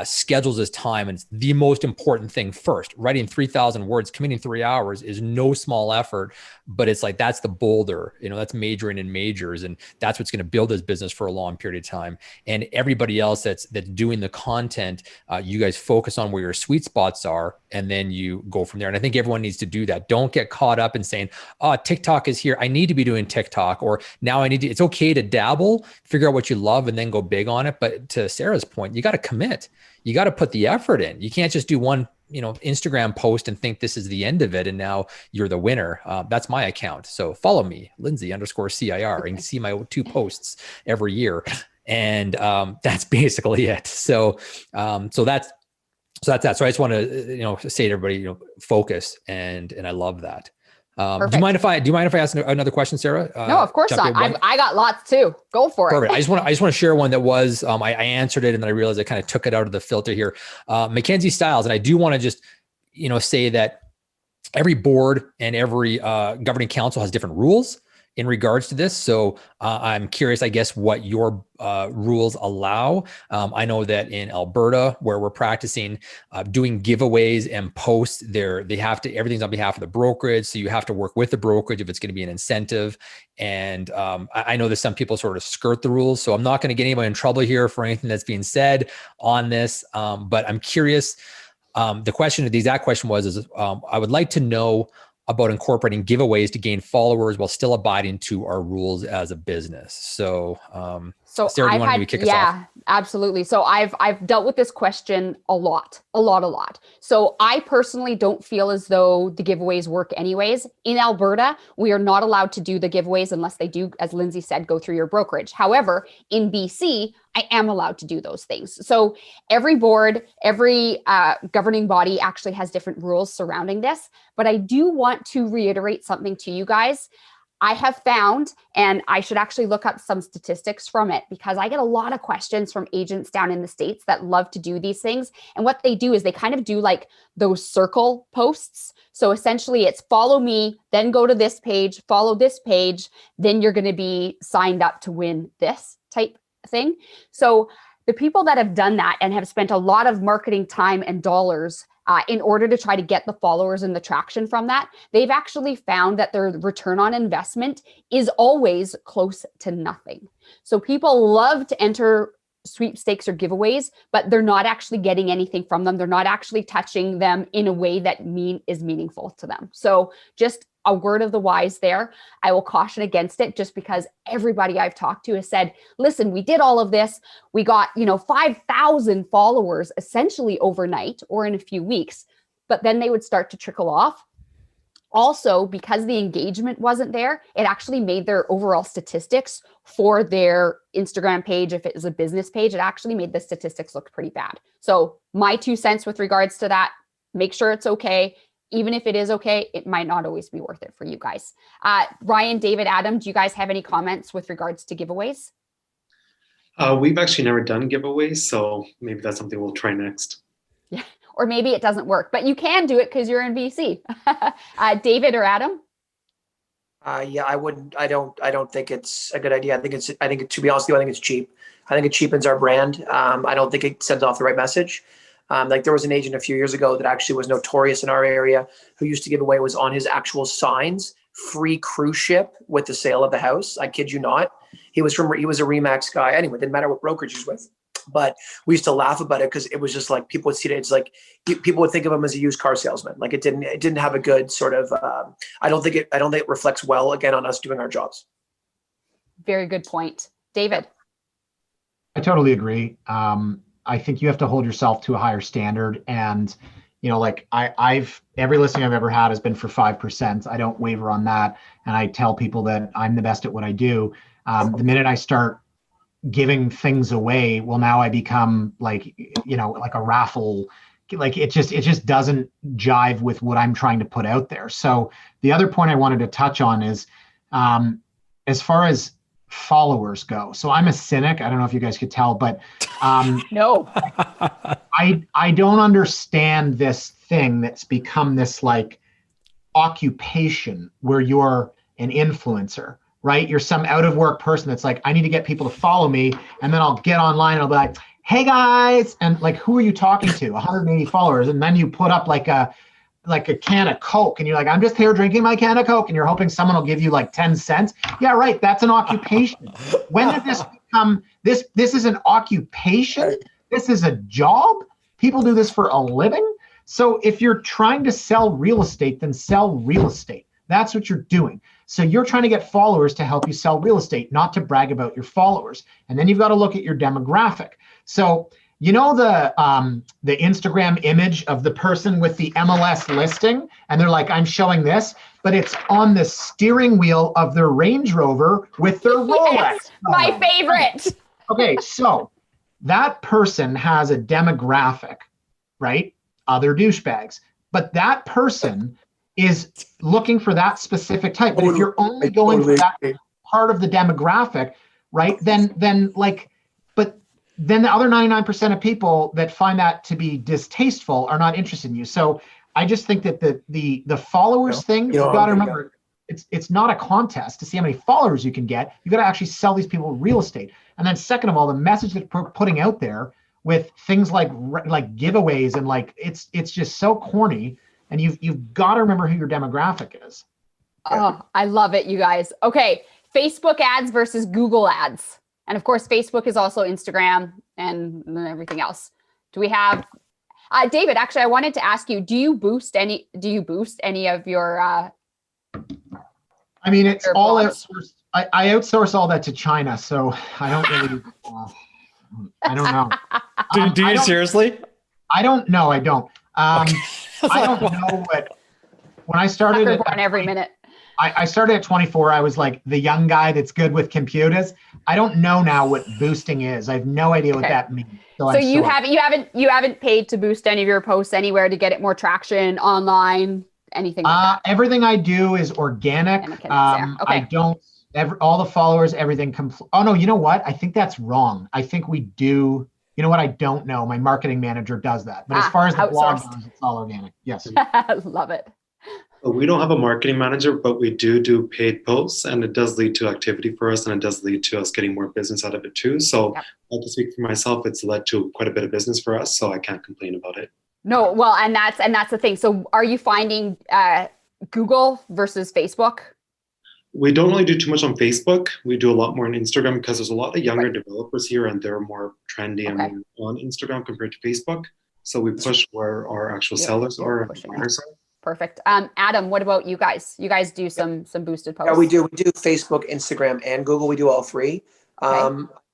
S1: schedules his time. And it's the most important thing first. Writing 3,000 words, committing 3 hours is no small effort, but it's like, that's the boulder, that's majoring in majors. And that's what's going to build his business for a long period of time. And everybody else that's doing the content, you guys focus on where your sweet spots are, and then you go from there. And I think everyone needs to do that. Don't get caught up in saying, oh, TikTok is here, I need to be doing TikTok, or now I need to. It's okay to dabble, figure out what you love, and then go big on it. But to Sarah's point, you got to commit. You got to put the effort in. You can't just do one, Instagram post and think this is the end of it, and now you're the winner. That's my account. So follow me, Lindsay_CIR, and see my 2 posts every year. And that's basically it. So that's that. So I just want to, say to everybody, focus, and I love that. Do you mind if I ask another question, Sarah?
S2: No, of course not. I got lots too. Go for it.
S1: Perfect. I just want to share one that was, I answered it and then I realized I kind of took it out of the filter here. Mackenzie Styles. And I do want to just, say that every board and every governing council has different rules in regards to this. So I'm curious, I guess, what your rules allow. I know that in Alberta, where we're practicing doing giveaways and posts, everything's on behalf of the brokerage. So you have to work with the brokerage if it's going to be an incentive. And I know that some people sort of skirt the rules. So I'm not going to get anybody in trouble here for anything that's being said on this. But I'm curious. The exact question was, I would like to know about incorporating giveaways to gain followers while still abiding to our rules as a business. So, Sarah, do you want to kick us off?
S2: Yeah, absolutely. So I've dealt with this question a lot. So I personally don't feel as though the giveaways work anyways. In Alberta, we are not allowed to do the giveaways unless they do, as Lindsay said, go through your brokerage. However, in BC, I am allowed to do those things. So every board, every governing body actually has different rules surrounding this. But I do want to reiterate something to you guys. I have found, and I should actually look up some statistics from it because I get a lot of questions from agents down in the States that love to do these things. And what they do is they kind of do like those circle posts. So essentially it's follow me, then go to this page, follow this page, then you're going to be signed up to win this type thing. So the people that have done that and have spent a lot of marketing time and dollars in order to try to get the followers and the traction from that, they've actually found that their return on investment is always close to nothing. So people love to enter sweepstakes or giveaways, but they're not actually getting anything from them. They're not actually touching them in a way that is meaningful to them. So just a word of the wise there. I will caution against it just because everybody I've talked to has said, listen, we did all of this. We got, 5,000 followers essentially overnight or in a few weeks, but then they would start to trickle off. Also, because the engagement wasn't there, it actually made their overall statistics for their Instagram page, if it is a business page, it actually made the statistics look pretty bad. So my 2 cents with regards to that, make sure it's okay. Even if it is okay, it might not always be worth it for you guys. Ryan, David, Adam, do you guys have any comments with regards to giveaways?
S4: We've actually never done giveaways, so maybe that's something we'll try next.
S2: Yeah, or maybe it doesn't work, but you can do it because you're in BC. David or Adam?
S5: Yeah, I wouldn't. I don't think it's a good idea. To be honest with you, I think it's cheap. I think it cheapens our brand. I don't think it sends off the right message. Like there was an agent a few years ago that actually was notorious in our area who used to give away, was on his actual signs, free cruise ship with the sale of the house. I kid you not. He was a Remax guy. Anyway, didn't matter what brokerage he was with, but we used to laugh about it because it was just like, people would see it. It's like people would think of him as a used car salesman. Like it didn't have a good sort of, I don't think it reflects well again on us doing our jobs. Very good point. David.
S3: I totally agree. I think you have to hold yourself to a higher standard. And, like every listing I've ever had has been for 5%. I don't waver on that. And I tell people that I'm the best at what I do. The minute I start giving things away, well, now I become like a raffle. Like it just doesn't jive with what I'm trying to put out there. So the other point I wanted to touch on is, as far as followers go. So I'm a cynic. I don't know if you guys could tell, but
S2: no,
S3: I don't understand this thing that's become this like occupation where you're an influencer, right? You're some out of work person that's like, I need to get people to follow me. And then I'll get online and I'll be like, hey guys. And like, who are you talking to? 180 followers. And then you put up like a can of Coke and you're like, I'm just here drinking my can of Coke, and you're hoping someone will give you like 10 cents. Yeah, right. That's an occupation. When did this become this? This is an occupation. This is a job. People do this for a living. So if you're trying to sell real estate, then sell real estate. That's what you're doing. So you're trying to get followers to help you sell real estate, not to brag about your followers. And then you've got to look at your demographic. So the Instagram image of the person with the MLS listing, and they're like, I'm showing this, but it's on the steering wheel of their Range Rover with their Rolex.
S2: Yes, my favorite.
S3: Okay, so that person has a demographic, right? Other douchebags. But that person is looking for that specific type. But if you're only going for that part of the demographic, right, then the other 99% of people that find that to be distasteful are not interested in you. So I just think that the followers thing, you got to remember, it's not a contest to see how many followers you can get. You got to actually sell these people real estate. And then second of all, the message that we're putting out there with things like giveaways and like it's just so corny. And you've got to remember who your demographic is.
S2: Oh, I love it, you guys. Okay, Facebook ads versus Google ads. And of course, Facebook is also Instagram and everything else. Do we have, David, actually, I wanted to ask you, do you boost any of your,
S3: I mean, it's all outsourced. I outsource all that to China. So I don't really, I don't know.
S1: Do you seriously?
S3: I don't know. I don't.
S1: Okay.
S3: I don't know when I started
S2: every minute.
S3: I started at 24. I was like the young guy that's good with computers. I don't know now what boosting is. I have no idea what that means.
S2: So you haven't paid to boost any of your posts anywhere to get it more traction online. anything like that?
S3: Everything I do is organic.
S2: Okay.
S3: I don't all the followers, everything oh no, you know what? I think that's wrong. I think we do. You know what? I don't know. My marketing manager does that. But as far as the blog goes, it's all organic. Yes.
S2: Love it.
S4: We don't have a marketing manager, but we do paid posts, and it does lead to activity for us, and it does lead to us getting more business out of it too. So I have to speak for myself. It's led to quite a bit of business for us, so I can't complain about it.
S2: No, well, and that's the thing. So are you finding Google versus Facebook?
S4: We don't really do too much on Facebook. We do a lot more on Instagram because there's a lot of younger developers here, and they're more trendy and more on Instagram compared to Facebook. So we push where our actual sellers are.
S2: Perfect. Adam, what about you guys? You guys do some boosted posts?
S5: Yeah, we do. We do Facebook, Instagram, and Google. We do all three.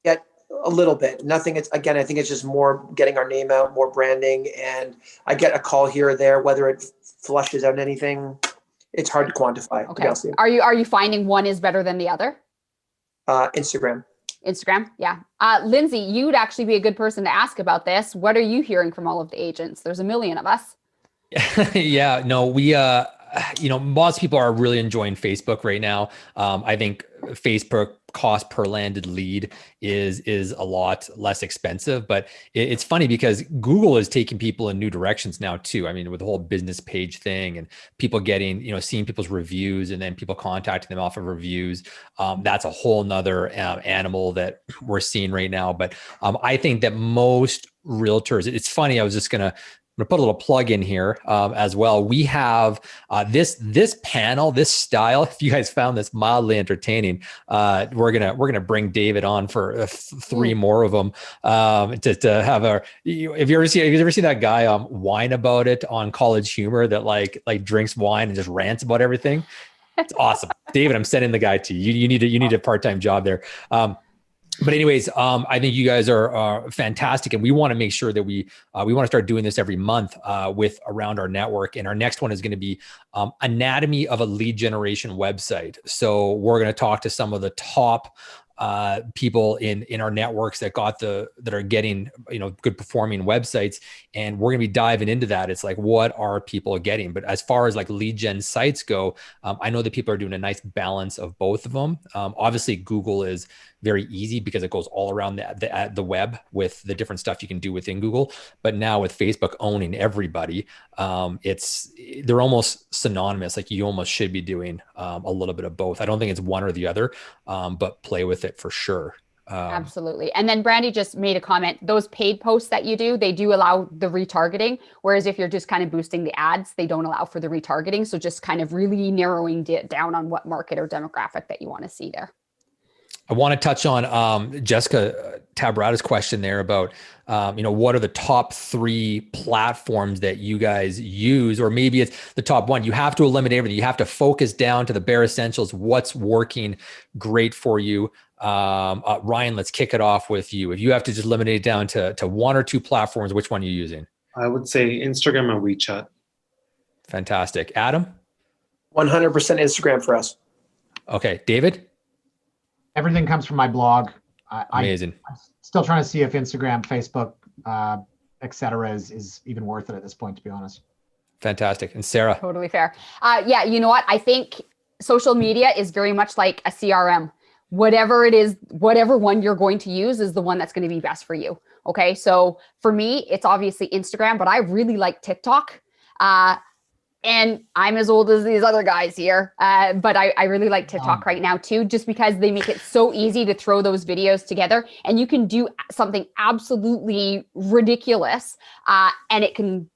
S5: Get a little bit. Nothing. It's again. I think it's just more getting our name out, more branding, and I get a call here or there. Whether it flushes out anything, it's hard to quantify.
S2: Okay. Are you finding one is better than the other?
S5: Instagram.
S2: Instagram. Yeah. Lindsay, you'd actually be a good person to ask about this. What are you hearing from all of the agents? There's a million of us.
S1: Yeah, no, we, lots of people are really enjoying Facebook right now. I think Facebook cost per landed lead is a lot less expensive, but it's funny because Google is taking people in new directions now too. I mean, with the whole business page thing and people getting, seeing people's reviews and then people contacting them off of reviews. That's a whole nother animal that we're seeing right now. But I think that most realtors, it's funny, I'm gonna put a little plug in here as well. We have this panel, this style. If you guys found this mildly entertaining, we're gonna bring David on for 3 more of them to have a. Have you ever seen that guy whine about it on College Humor that like drinks wine and just rants about everything? It's awesome, David. I'm sending the guy to you. You need a part-time job there. But anyways, I think you guys are fantastic, and we want to make sure that we want to start doing this every month with around our network. And our next one is going to be anatomy of a lead generation website. So we're going to talk to some of the top people in our networks that are getting good performing websites, and we're going to be diving into that. It's like, what are people getting? But as far as like lead gen sites go, I know that people are doing a nice balance of both of them. Obviously, Google is very easy because it goes all around the web with the different stuff you can do within Google. But now with Facebook owning everybody, they're almost synonymous. Like you almost should be doing a little bit of both. I don't think it's one or the other, but play with it for sure.
S2: Absolutely. And then Brandy just made a comment. Those paid posts that you do, they do allow the retargeting. Whereas if you're just kind of boosting the ads, they don't allow for the retargeting. So just kind of really narrowing down on what market or demographic that you want to see there.
S1: I want to touch on Jessica Tabrata's question there about, what are the top 3 platforms that you guys use, or maybe it's the top one. You have to eliminate everything. You have to focus down to the bare essentials. What's working great for you? Ryan, let's kick it off with you. If you have to just eliminate it down to 1 or 2 platforms, which one are you using?
S4: I would say Instagram and WeChat.
S1: Fantastic. Adam?
S5: 100% Instagram for us.
S1: Okay. David?
S3: Everything comes from my blog.
S1: Amazing.
S3: I'm still trying to see if Instagram, Facebook, et cetera, is even worth it at this point, to be honest.
S1: Fantastic. And Sarah?
S2: Totally fair. Yeah, you know what? I think social media is very much like a CRM. Whatever it is, whatever one you're going to use is the one that's going to be best for you. Okay. So for me, it's obviously Instagram, but I really like TikTok. And I'm as old as these other guys here, but I really like TikTok right now too, just because they make it so easy to throw those videos together, and you can do something absolutely ridiculous, and it can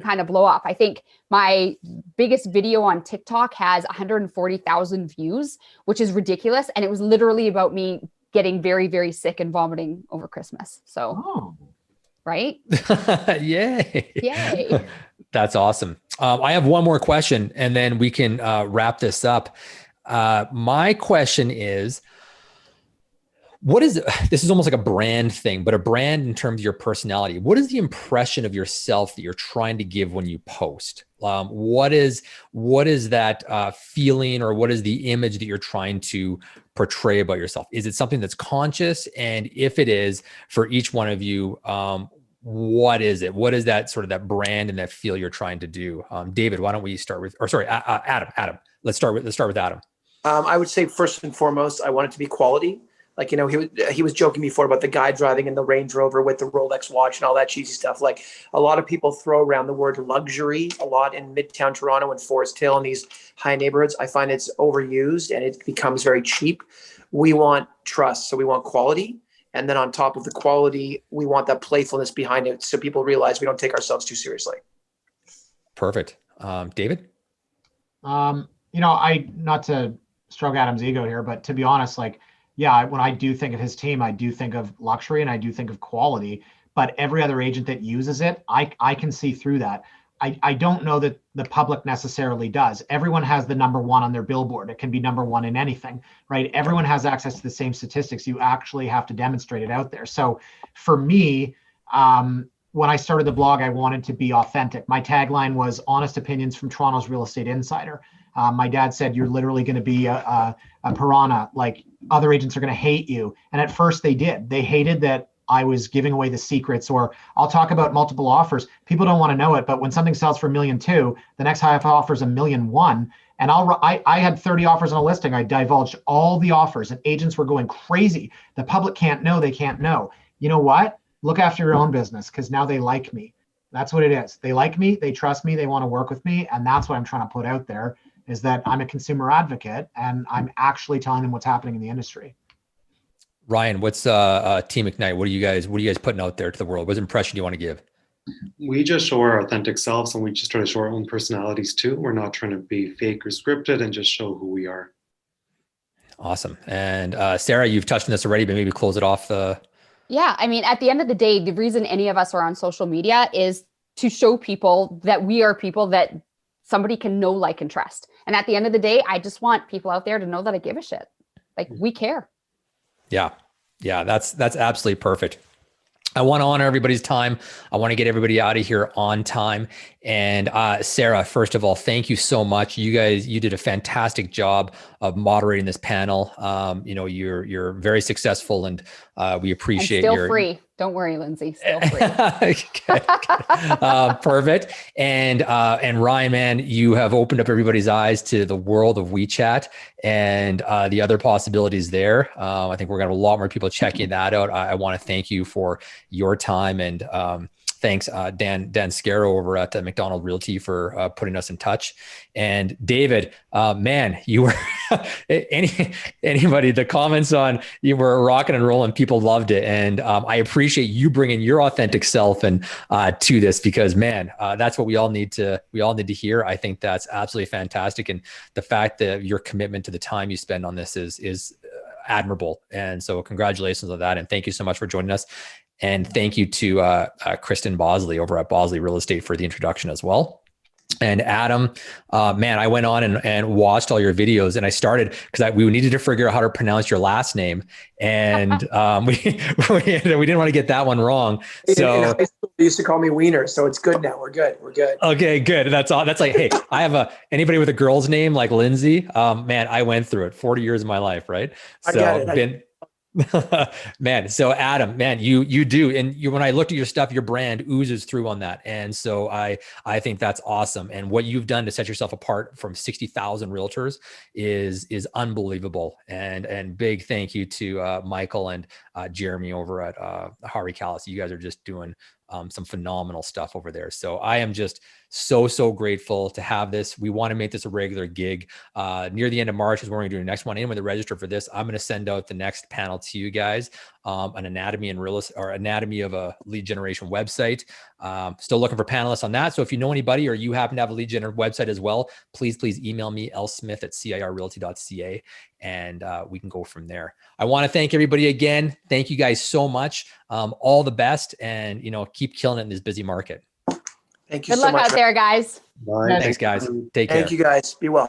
S2: kind of blow up. I think my biggest video on TikTok has 140,000 views, which is ridiculous, and it was literally about me getting very, very sick and vomiting over Christmas. So, right?
S1: Yay! That's awesome. I have one more question, and then we can wrap this up. My question is, this is almost like a brand thing, but a brand in terms of your personality. What is the impression of yourself that you're trying to give when you post? What is that feeling, or what is the image that you're trying to portray about yourself? Is it something that's conscious? And if it is, for each one of you, what is it? What is that sort of that brand and that feel you're trying to do? David, why don't we start with, or sorry, Adam. Let's start with Adam.
S5: I would say first and foremost, I want it to be quality. Like, you know, he was joking before about the guy driving in the Range Rover with the Rolex watch and all that cheesy stuff. Like, a lot of people throw around the word luxury a lot in Midtown Toronto and Forest Hill and these high neighborhoods. I find it's overused and it becomes very cheap. We want trust, so we want quality. And then on top of the quality, we want that playfulness behind it, so people realize we don't take ourselves too seriously.
S1: Perfect. David?
S3: You know, not to stroke Adam's ego here, but to be honest, like, yeah, when I do think of his team, I do think of luxury and I do think of quality, but every other agent that uses it, I can see through that. I don't know that the public necessarily does. Everyone has the number one on their billboard. It can be number one in anything, right? Everyone has access to the same statistics. You actually have to demonstrate it out there. So for me, when I started the blog, I wanted to be authentic. My tagline was honest opinions from Toronto's real estate insider. My dad said, you're literally going to be a piranha, like other agents are going to hate you. And at first they did. They hated that I was giving away the secrets, or I'll talk about multiple offers. People don't want to know it, but when something sells for $1.2 million, the next highest offer is $1.1 million. And I had 30 offers on a listing. I divulged all the offers and agents were going crazy. The public can't know, they can't know. You know what? Look after your own business, because now they like me. That's what it is. They like me, they trust me, they want to work with me. And that's what I'm trying to put out there, is that I'm a consumer advocate and I'm actually telling them what's happening in the industry.
S1: Ryan, what's Team McKnight? What are you guys putting out there to the world? What impression do you want to give?
S4: We just show our authentic selves, and we just try to show our own personalities too. We're not trying to be fake or scripted, and just show who we are.
S1: Awesome. And Sarah, you've touched on this already, but maybe close it off.
S2: Yeah, I mean, at the end of the day, the reason any of us are on social media is to show people that we are people that somebody can know, like, and trust. And at the end of the day, I just want people out there to know that I give a shit. Like, we care. Yeah, that's absolutely perfect. I want to honor everybody's time. I want to get everybody out of here on time. And Sarah, first of all, thank you so much. You did a fantastic job of moderating this panel. You know, you're very successful, and we appreciate still free. Don't worry, Lindsay, still free.
S1: Perfect. And Ryan, man, you have opened up everybody's eyes to the world of Wechat and the other possibilities there. I think we're going to have a lot more people checking that out. I want to thank you for your time, and thanks, Dan Scaro over at Macdonald Realty for putting us in touch. And David, man, you were anybody, the comments on you were rocking and rolling. People loved it. And I appreciate you bringing your authentic self and to this, because man, that's what we all need to hear. I think that's absolutely fantastic. And the fact that your commitment to the time you spend on this is admirable. And so congratulations on that. And thank you so much for joining us. And thank you to Kristen Bosley over at Bosley Real Estate for the introduction as well. And Adam, man, I went on and watched all your videos, and I started because we needed to figure out how to pronounce your last name, and we didn't want to get that one wrong. So
S5: in high school, they used to call me Weiner, so it's good now. We're good.
S1: Okay, good. That's all. That's like, hey, I have anybody with a girl's name like Lindsay. Man, I went through it. 40 years of my life, right? So
S5: I get it.
S1: Man, so Adam, man, you do, and when I looked at your stuff, your brand oozes through on that, and so I think that's awesome. And what you've done to set yourself apart from 60,000 realtors is unbelievable. And big thank you to Michael and Jeremy over at Harvey, Kalles. You guys are just doing some phenomenal stuff over there. So I am just so grateful to have this. We want to make this a regular gig. Near the end of March is when we're going to do the next one. Anyone that register for this, I'm going to send out the next panel to you guys, an anatomy and anatomy of a lead generation website. Still looking for panelists on that. So if you know anybody, or you happen to have a lead generation website as well, please email me, lsmith@cirrealty.ca, and we can go from there. I want to thank everybody again. Thank you guys so much. All the best, and keep killing it in this busy market.
S5: Thank you
S2: so
S5: much.
S2: Good luck out there, guys.
S4: Bye.
S1: Thanks, guys. Take care.
S5: Thank you, guys. Be well.